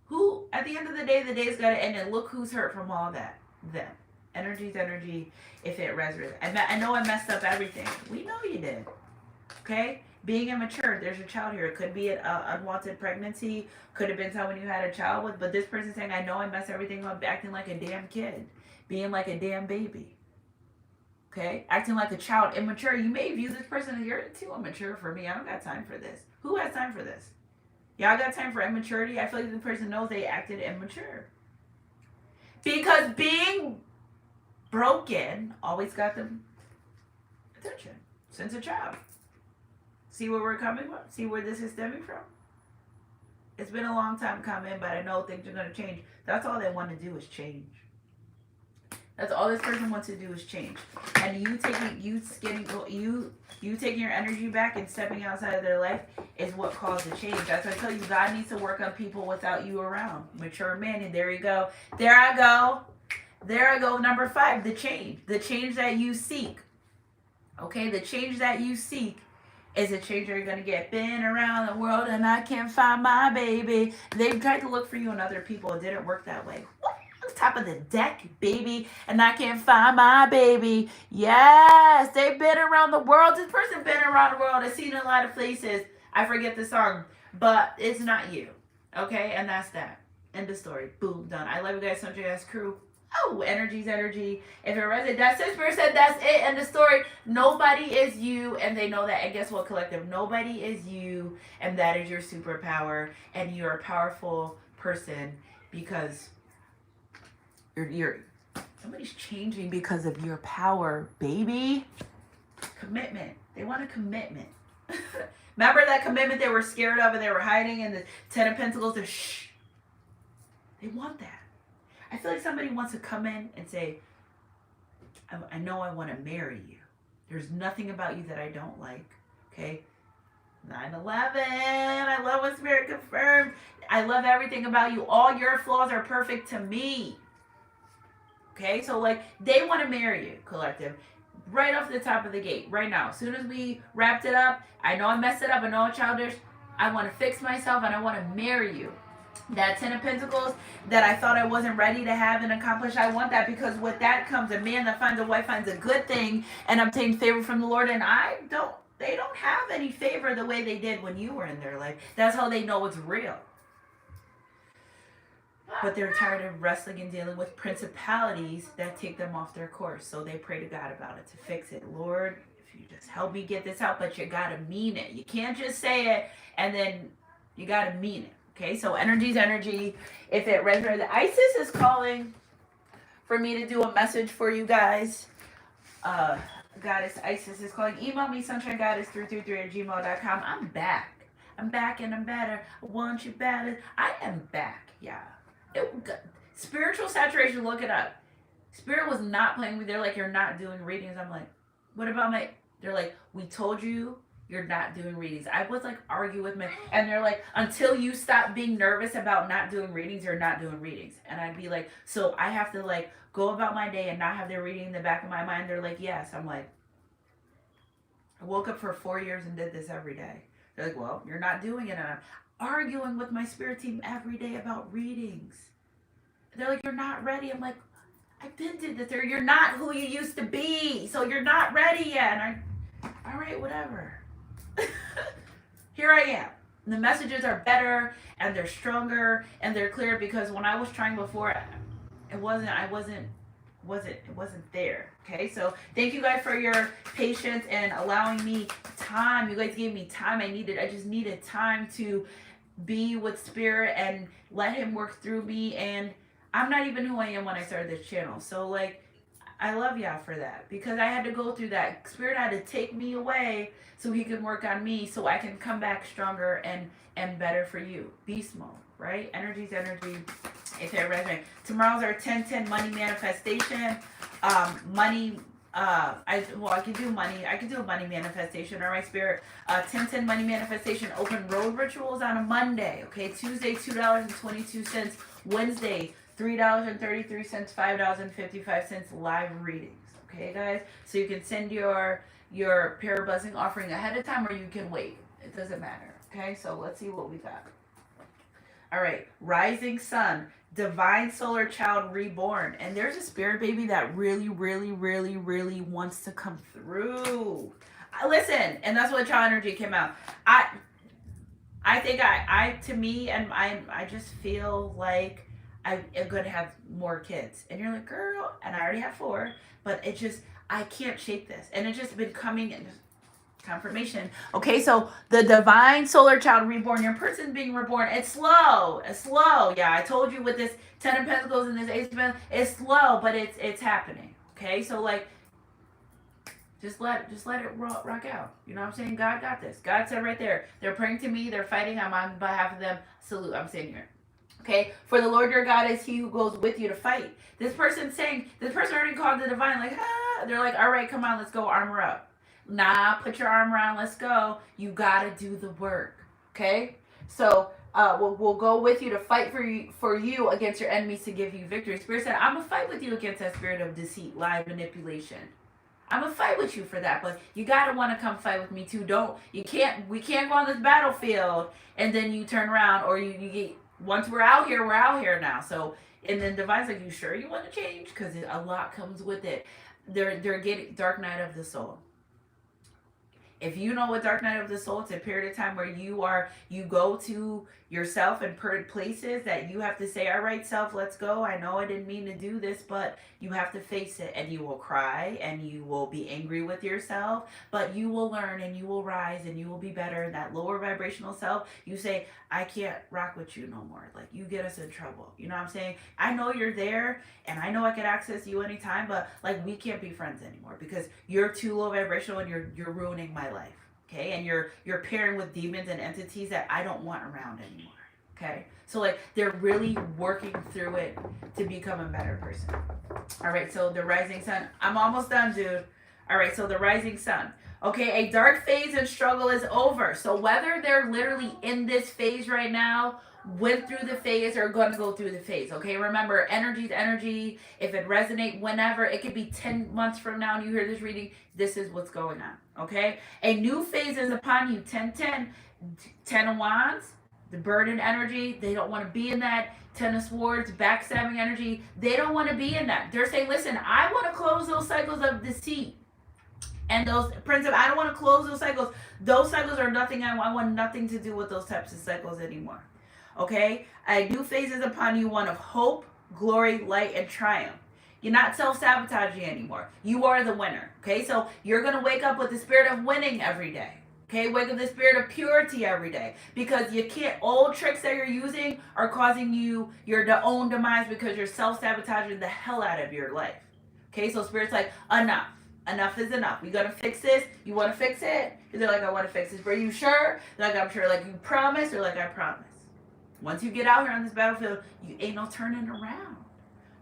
Who? At the end of the day's got to end, and look who's hurt from all that. Them. Energy's energy, if it resonates. I know I messed up everything. We know you did. Okay? Being immature, there's a child here. It could be an unwanted pregnancy. Could have been someone you had a child with. But this person's saying, I know I messed everything up, acting like a damn kid. Being like a damn baby. Okay? Acting like a child. Immature. You may view this person as, you're too immature for me. I don't got time for this. Who has time for this? Y'all got time for immaturity? I feel like the person knows they acted immature. Because being broken always got them attention since a child. See where we're coming from? See where this is stemming from? It's been a long time coming, but I know things are going to change. That's all they want to do is change. That's all this person wants to do is change. And you taking your energy back and stepping outside of their life is what caused the change. That's why I tell you, God needs to work on people without you around. Mature man, and there you go. There I go. Number 5, the change. The change that you seek. Okay, the change that you seek is a change you're going to get. Been around the world and I can't find my baby. They've tried to look for you in other people. It didn't work that way. What? On top of the deck, baby, and I can't find my baby. Yes, they've been around the world. This person been around the world. I've seen a lot of places. I forget the song, but it's not you. Okay, and that's that. End of story. Boom, done. I love you guys. Sunshine Guys crew. Oh, energy's energy. If it resonates, that's it. Spirit said that's it. End of story. Nobody is you, and they know that. And guess what, collective? Nobody is you, and that is your superpower. And you're a powerful person because you're somebody's changing because of your power, baby. Commitment. They want a commitment. Remember that commitment they were scared of and they were hiding in the Ten of Pentacles? Shh. They want that. I feel like somebody wants to come in and say, I know I want to marry you. There's nothing about you that I don't like. Okay? 9/11. I love what Spirit confirmed. I love everything about you. All your flaws are perfect to me. Okay? So, like, they want to marry you, collective. Right off the top of the gate, right now. As soon as we wrapped it up, I know I messed it up. I know I'm childish. I want to fix myself and I want to marry you. That Ten of Pentacles that I thought I wasn't ready to have and accomplish, I want that, because with that comes a man that finds a wife, finds a good thing and obtains favor from the Lord. And they don't have any favor the way they did when you were in their life. That's how they know it's real. But they're tired of wrestling and dealing with principalities that take them off their course. So they pray to God about it to fix it. Lord, if you just help me get this out, but you got to mean it. You can't just say it and then you got to mean it. Okay, so energy's energy. If it resonates, Isis is calling for me to do a message for you guys. Goddess Isis is calling. Email me, sunshinegoddess333@gmail.com. I'm back. I'm back and I'm better. I want you better. I am back, yeah. Spiritual saturation, look it up. Spirit was not playing with me. They're like, you're not doing readings. I'm like, what about my... They're like, we told you you're not doing readings. I was like, argue with me. And they're like, until you stop being nervous about not doing readings, you're not doing readings. And I'd be like, so I have to like go about my day and not have their reading in the back of my mind. They're like, yes. I'm like, I woke up for 4 years and did this every day. They're like, well, you're not doing it. And I'm arguing with my spirit team every day about readings. They're like, you're not ready. I'm like, I've been to this. You're not who you used to be. So you're not ready yet. And all right, whatever. Here I am. The messages are better and they're stronger and they're clear, because when I was trying before, it wasn't there. Okay, so thank you guys for your patience and allowing me time. You guys gave me time. I just needed time to be with Spirit and let him work through me. And I'm not even who I am when I started this channel. So like, I love y'all for that, because I had to go through that. Spirit had to take me away so he could work on me, so I can come back stronger and better for you. Beast mode, right? Energy's energy. If it resonates. Tomorrow's our 10/10 money manifestation. I can do money. I can do a money manifestation. All right, Spirit. 10/10 money manifestation. Open road rituals on a Monday. Okay, Tuesday $2.22. Wednesday $3.33. $5.55 live readings. Okay, guys. So you can send your prayer buzzing offering ahead of time, or you can wait. It doesn't matter. Okay, so let's see what we got. All right, rising sun, divine solar child reborn. And there's a spirit baby that really, really, really, really wants to come through. Listen, and that's what child energy came out. I think to me, and I just feel like I'm going to have more kids. And you're like, girl, and I already have 4, but it just, I can't shake this. And it's just been coming and just confirmation. Okay, so the divine solar child reborn, your person being reborn, it's slow. Yeah, I told you with this 10 of Pentacles and this Ace of Pentacles, it's slow, but it's happening. Okay, so like, just let it rock out. You know what I'm saying? God got this. God said right there, they're praying to me, they're fighting, I'm on behalf of them. Salute, I'm saying here. Okay, for the Lord your God is he who goes with you to fight. This person already called the divine, like, they're like, all right, come on, let's go, armor up. Nah, put your armor on, let's go. You gotta do the work. Okay? So we'll go with you to fight for you against your enemies to give you victory. Spirit said, I'm gonna fight with you against that spirit of deceit, lie, manipulation. I'm gonna fight with you for that, but you gotta want to come fight with me too. We can't go on this battlefield and then you turn around, or you get, once we're out here now. So, and then divine's like, you sure you want to change? Because a lot comes with it. They're getting dark night of the soul. If you know a dark night of the soul, it's a period of time where you go to yourself and places that you have to say, all right, self, let's go. I know I didn't mean to do this, but you have to face it, and you will cry and you will be angry with yourself, but you will learn and you will rise and you will be better. And that lower vibrational self, you say, I can't rock with you no more. Like, you get us in trouble. You know what I'm saying? I know you're there and I know I can access you anytime, but like, we can't be friends anymore because you're too low vibrational and you're ruining my life. Okay? And you're pairing with demons and entities that I don't want around anymore. Okay? So like, they're really working through it to become a better person. All right, so the rising sun. I'm almost done, dude. All right, so the rising sun. Okay, a dark phase and struggle is over. So whether they're literally in this phase right now, went through the phase, or going to go through the phase. Okay, remember, energy is energy. If it resonates whenever, it could be 10 months from now and you hear this reading, this is what's going on. Okay, a new phase is upon you. 10-10, 10 of wands, the burden energy. They don't want to be in that. 10 of swords, backstabbing energy. They don't want to be in that. They're saying, listen, I want to close those cycles of deceit. And those principles, I don't want to close those cycles. Those cycles are nothing. I want nothing to do with those types of cycles anymore. Okay? A new phase is upon you, one of hope, glory, light, and triumph. You're not self-sabotaging anymore. You are the winner. Okay? So you're going to wake up with the spirit of winning every day. Okay? Wake up the spirit of purity every day. Because you can't, old tricks that you're using are causing you your own demise because you're self-sabotaging the hell out of your life. Okay? So spirit's like, enough. Enough is enough. We gotta fix this. You want to fix it? They're like, I want to fix this. But are you sure? They're like, I'm sure. Like, you promise? They're like, I promise. Once you get out here on this battlefield, you ain't no turning around.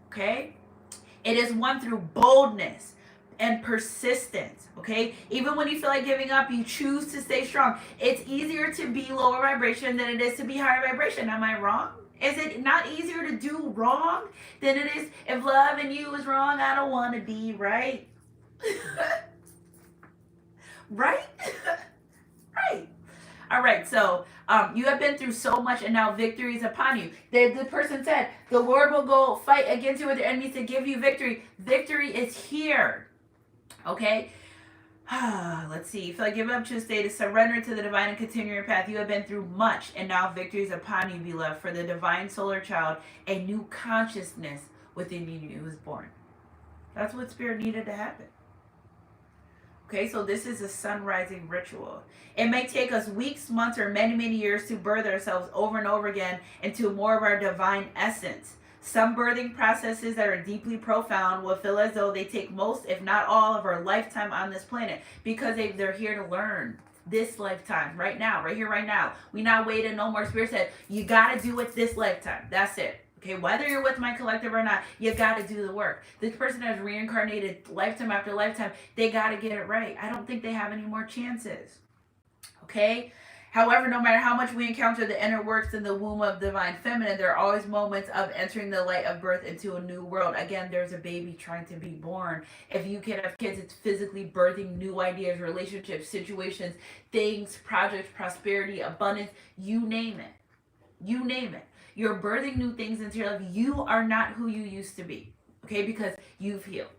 Okay? It is won through boldness and persistence. Okay? Even when you feel like giving up, you choose to stay strong. It's easier to be lower vibration than it is to be higher vibration. Am I wrong? Is it not easier to do wrong than it is if loving you is wrong? I don't want to be right. Right? Right. All right, so you have been through so much and now victory is upon you. The person said, the Lord will go fight against you with your enemies to give you victory. Victory is here. Okay? Let's see. If I give up to a state to surrender to the divine and continue your path, you have been through much and now victory is upon you, beloved. For the divine solar child, a new consciousness within you was born. That's what spirit needed to happen. Okay, so this is a sun rising ritual. It may take us weeks, months, or many, many years to birth ourselves over and over again into more of our divine essence. Some birthing processes that are deeply profound will feel as though they take most, if not all, of our lifetime on this planet because they're here to learn. This lifetime, right now, right here, right now. We not waiting no more. Spirit said, you got to do it this lifetime. That's it. Okay, whether you're with my collective or not, you got to do the work. This person has reincarnated lifetime after lifetime. They got to get it right. I don't think they have any more chances. Okay? However, no matter how much we encounter the inner works in the womb of divine feminine, there are always moments of entering the light of birth into a new world. Again, there's a baby trying to be born. If you can have kids, it's physically birthing new ideas, relationships, situations, things, projects, prosperity, abundance, you name it. You name it. You're birthing new things into your life. You are not who you used to be, okay? Because you've healed.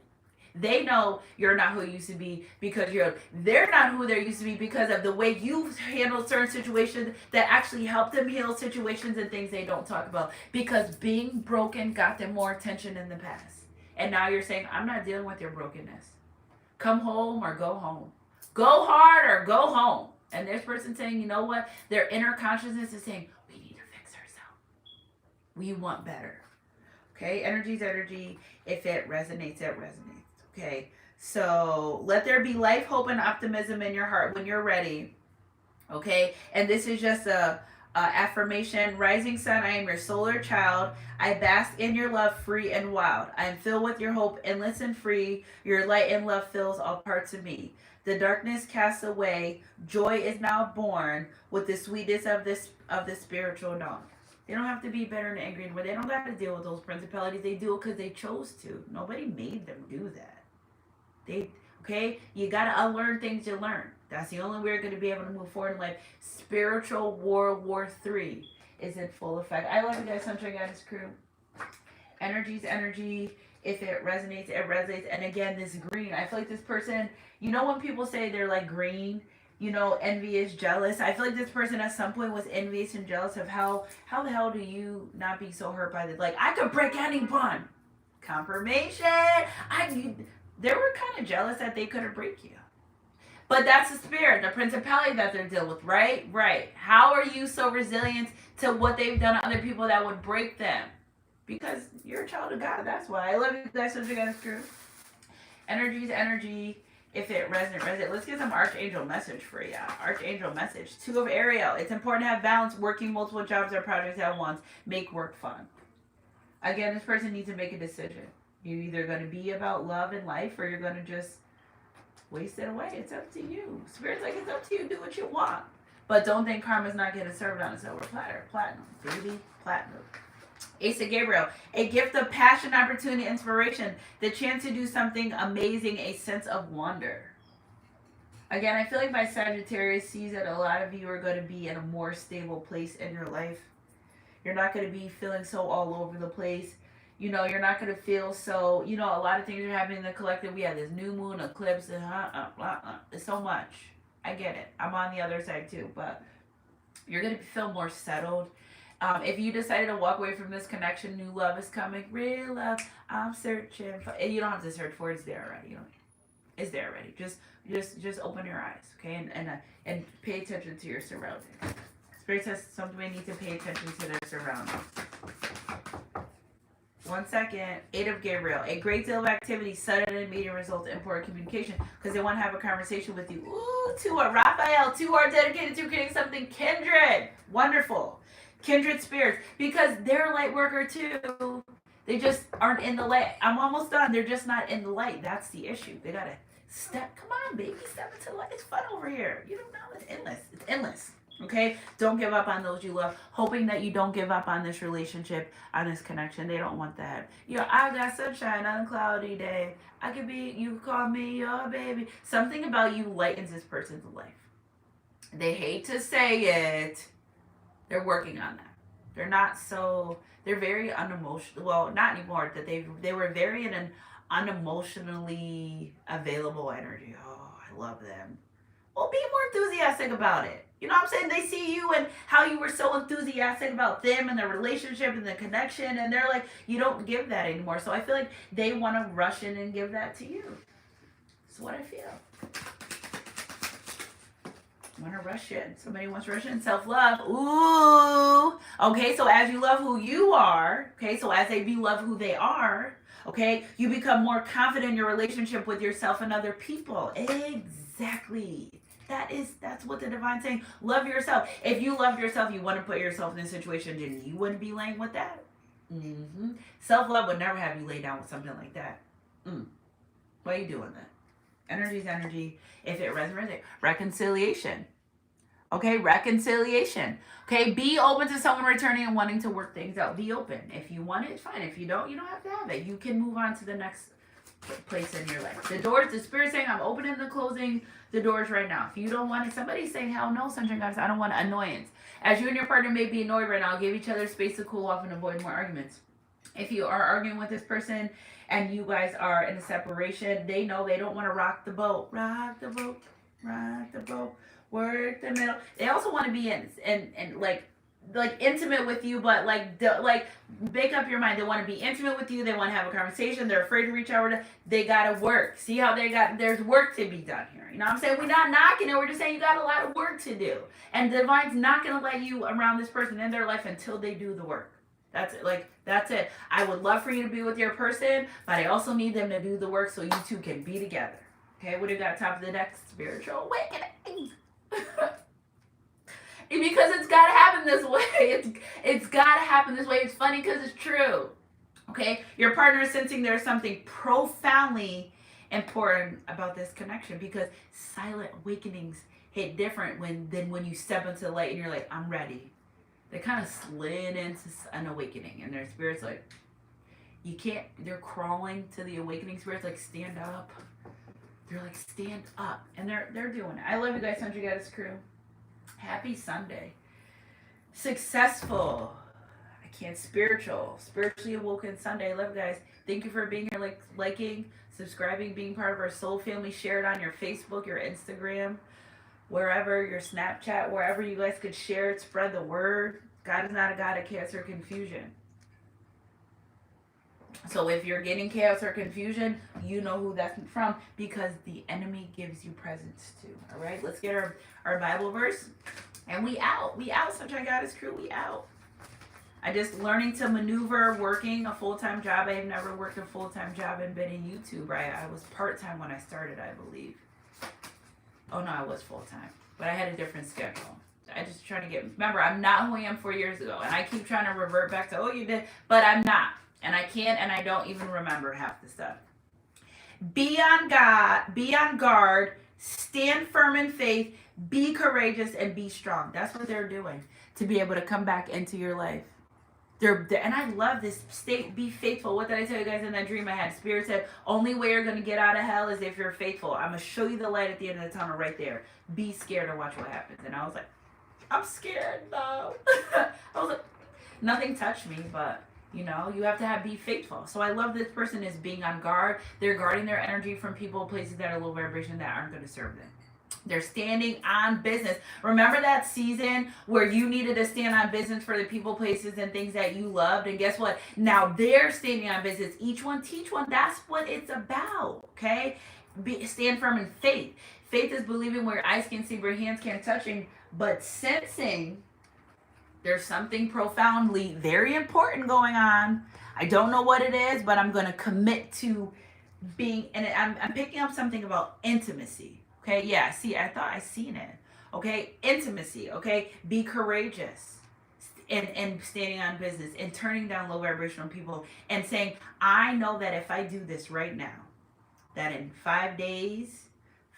They know you're not who you used to be because they're not who they used to be because of the way you've handled certain situations that actually helped them heal situations and things they don't talk about. Because being broken got them more attention in the past. And now you're saying, I'm not dealing with your brokenness. Come home or go home. Go hard or go home. And this person saying, you know what? Their inner consciousness is saying, we want better. Okay, energy's energy. If it resonates, it resonates. Okay, so let there be life, hope, and optimism in your heart when you're ready. Okay, and this is just a affirmation. Rising sun, I am your solar child. I bask in your love, free and wild. I am filled with your hope, endless and free. Your light and love fills all parts of me. The darkness casts away. Joy is now born with the sweetness of the spiritual dawn. They don't have to be bitter and angry, but they don't have to deal with those principalities. They do it because they chose to. Nobody made them do that. Okay? You got to unlearn things you learn. That's the only way you're going to be able to move forward in life. Spiritual World War III is in full effect. I love you guys, Sunshine Guidance Crew. Energy's energy. If it resonates, it resonates. And again, this green. I feel like this person, you know when people say they're like green, you know, envious, jealous. I feel like this person at some point was envious and jealous of how the hell do you not be so hurt by this? Like, I could break anyone. Confirmation. They were kind of jealous that they couldn't break you. But that's the spirit, the principality that they're dealing with, right? Right. How are you so resilient to what they've done to other people that would break them? Because you're a child of God. That's why. I love you guys. So you guys true. Energy is energy. If it resonates. Let's get some Archangel message for you. Archangel message. 2 of Ariel. It's important to have balance. Working multiple jobs or projects at once. Make work fun. Again, this person needs to make a decision. You're either going to be about love and life, or you're going to just waste it away. It's up to you. Spirit's like, it's up to you. Do what you want. But don't think karma's not getting served on a silver platter. Platinum. Baby, platinum. Ace of Gabriel. A gift of passion, opportunity, inspiration. The chance to do something amazing. A sense of wonder. Again, I feel like my Sagittarius sees that a lot of you are going to be in a more stable place in your life. You're not going to be feeling so all over the place. You know, you're not going to feel so, you know, a lot of things are happening in the collective. We have this new moon, eclipse, and it's so much. I get it. I'm on the other side too, but you're going to feel more settled. If you decided to walk away from this connection, new love is coming. Real love, I'm searching for. You don't have to search for it. It's there already. It's there already. Just open your eyes, okay, and pay attention to your surroundings. Spirit says somebody needs to pay attention to their surroundings. 1 second. 8 of Gabriel. A great deal of activity, sudden and immediate results, important communication, because they want to have a conversation with you. Ooh, 2 are Raphael. 2 are dedicated to creating something kindred. Wonderful. Kindred spirits, because they're a light worker too. They just aren't in the light. I'm almost done. They're just not in the light. That's the issue. They gotta step. Come on, baby. Step into the light. It's fun over here. You don't know. It's endless. It's endless. Okay? Don't give up on those you love. Hoping that you don't give up on this relationship, on this connection. They don't want that. You know, I got sunshine on a cloudy day. I could be, you could call me your baby. Something about you lightens this person's life. They hate to say it. They're working on that. They're not so, they're very unemotional. Well, not anymore. That they were very in an unemotionally available energy. Oh, I love them. Well, be more enthusiastic about it. You know what I'm saying? They see you and how you were so enthusiastic about them and their relationship and the connection, and they're like, you don't give that anymore. So I feel like they want to rush in and give that to you. That's what I feel. Want to rush in. Somebody wants to rush in. Self-love. Ooh. Okay, so as you love who you are, okay, so as they love who they are, okay, you become more confident in your relationship with yourself and other people. Exactly. That's what the divine's saying. Love yourself. If you love yourself, you want to put yourself in a situation, then you wouldn't be laying with that. Self-love would never have you lay down with something like that. Why are you doing that? Energy is energy. If it resonates, reconciliation. Okay, reconciliation. Okay, be open to someone returning and wanting to work things out. Be open. If you want it, it's fine. If you don't, you don't have to have it. You can move on to the next place in your life. The doors, the spirit saying, I'm opening and closing the doors right now. If you don't want it, somebody's saying, hell no, Sunshine Goddess, I don't want annoyance. As you and your partner may be annoyed right now, give each other space to cool off and avoid more arguments. If you are arguing with this person and you guys are in a separation, they know they don't want to rock the boat. Rock the boat, rock the boat, work the middle. They also want to be in like intimate with you, but like make up your mind. They want to be intimate with you. They want to have a conversation. They're afraid to reach out. They gotta work. See how there's work to be done here. You know what I'm saying? We're not knocking it. We're just saying you got a lot of work to do. And the divine's not gonna let you around this person in their life until they do the work. That's it. That's it. I would love for you to be with your person, but I also need them to do the work so you two can be together. Okay, what do you got top of the deck? Spiritual awakening. Because it's got to happen this way. It's got to happen this way. It's funny because it's true. Okay, your partner is sensing there's something profoundly important about this connection, because silent awakenings hit different than when you step into the light and you're like, I'm ready. They kind of slid into an awakening, and their spirit's like, you can't, they're crawling to the awakening spirits, like, stand up. They're like, stand up. And they're doing it. I love you guys, Sunshine Goddess crew. Happy Sunday. Successful. I can't, spiritually awoken Sunday. I love you guys. Thank you for being here, liking, subscribing, being part of our soul family. Share it on your Facebook, your Instagram. wherever, your Snapchat, wherever you guys could share it, spread the word. God is not a God of chaos or confusion. So if you're getting chaos or confusion, you know who that's from, because the enemy gives you presents too. All right, let's get our Bible verse. And we out. We out. Sunshine Goddess crew, we out. I just learning to maneuver, working a full-time job. I've never worked a full-time job and been in YouTube, right? I was part-time when I started, I believe. Oh no, I was full-time. But I had a different schedule. I just trying to remember, I'm not who I am 4 years ago. And I keep trying to revert back to, oh, you did. But I'm not. And I can't, and I don't even remember half the stuff. Be on God, be on guard, stand firm in faith, be courageous, and be strong. That's what they're doing to be able to come back into your life. And I love this state, be faithful. What did I tell you guys in that dream I had? Spirit said, only way you're going to get out of hell is if you're faithful. I'm going to show you the light at the end of the tunnel right there. Be scared and watch what happens. And I was like, I'm scared, no. I was like, nothing touched me, but you know, you have to be faithful. So I love this person is being on guard. They're guarding their energy from people, places that are low vibration that aren't going to serve them. They're standing on business. Remember that season where you needed to stand on business for the people, places, and things that you loved? And guess what? Now they're standing on business. Each one teach one. That's what it's about, okay? Stand firm in faith. Faith is believing where your eyes can see, where your hands can't touching, but sensing there's something profoundly very important going on. I don't know what it is, but I'm going to commit to being, and I'm picking up something about intimacy. Okay, yeah, see, I thought I seen it. Okay, intimacy, okay? Be courageous and standing on business and turning down low vibrational people and saying, I know that if I do this right now, that in 5 days,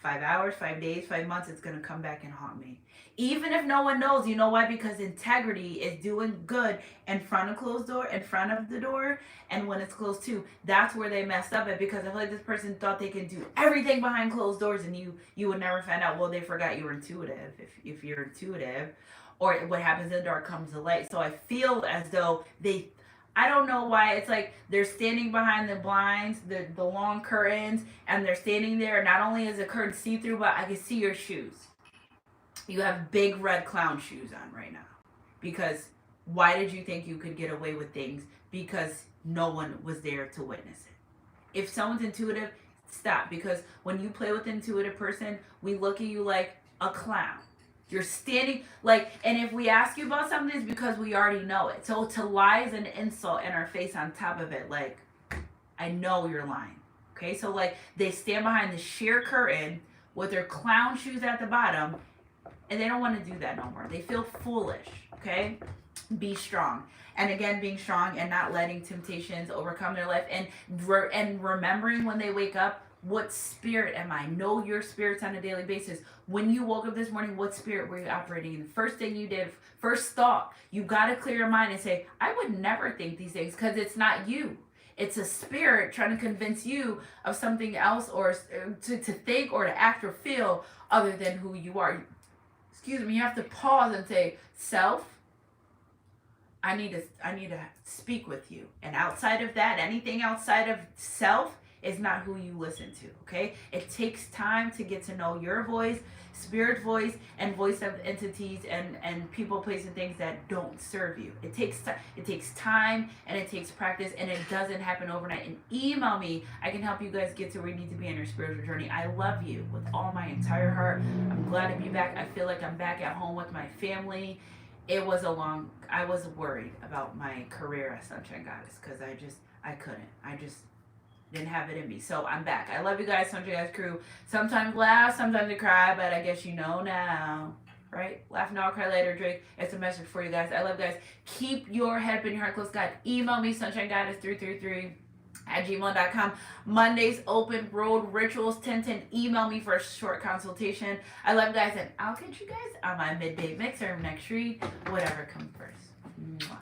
5 hours, 5 days, 5 months, it's going to come back and haunt me. Even if no one knows, you know why? Because integrity is doing good in front of closed door, in front of the door, and when it's closed too. That's where they messed up at, because I feel like this person thought they could do everything behind closed doors, and you would never find out. Well, they forgot you were intuitive. If you're intuitive, or what happens in the dark comes to light. So I feel as though I don't know why, it's like they're standing behind the blinds, the long curtains, and they're standing there. Not only is the curtain see-through, but I can see your shoes. You have big red clown shoes on right now. Because why did you think you could get away with things? Because no one was there to witness it. If someone's intuitive, stop. Because when you play with an intuitive person, we look at you like a clown. You're standing like, and if we ask you about something, it's because we already know it. So to lie is an insult in our face on top of it. Like, I know you're lying. Okay, so like they stand behind the sheer curtain with their clown shoes at the bottom, and they don't want to do that no more. They feel foolish. Okay, be strong. And again, being strong and not letting temptations overcome their life, and remembering when they wake up, what spirit am I? Know your spirits on a daily basis. When you woke up this morning, what spirit were you operating in? The first thing you did, first thought, you got to clear your mind and say, I would never think these things, because it's not you. It's a spirit trying to convince you of something else, or to think or to act or feel other than who you are. Excuse me, you have to pause and say, self, I need to speak with you. And outside of that, anything outside of self is not who you listen to, okay? It takes time to get to know your voice, spirit voice, and voice of entities and people, places, and things that don't serve you. It takes time, and it takes practice, and it doesn't happen overnight. And email me. I can help you guys get to where you need to be in your spiritual journey. I love you with all my entire heart. I'm glad to be back. I feel like I'm back at home with my family. It was I was worried about my career as Sunshine Goddess, because I couldn't. Didn't have it in me. So I'm back. I love you guys, Sunshine Goddess crew. Sometimes laugh, sometimes I cry, but I guess you know now. Right? Laugh now, cry later, Drake. It's a message for you guys. I love you guys. Keep your head up in your heart close to God. Email me, sunshinegoddess333@gmail.com. Mondays, open road rituals 1010. Email me for a short consultation. I love you guys, and I'll catch you guys on my midday mixer next read. Whatever comes first. Mwah.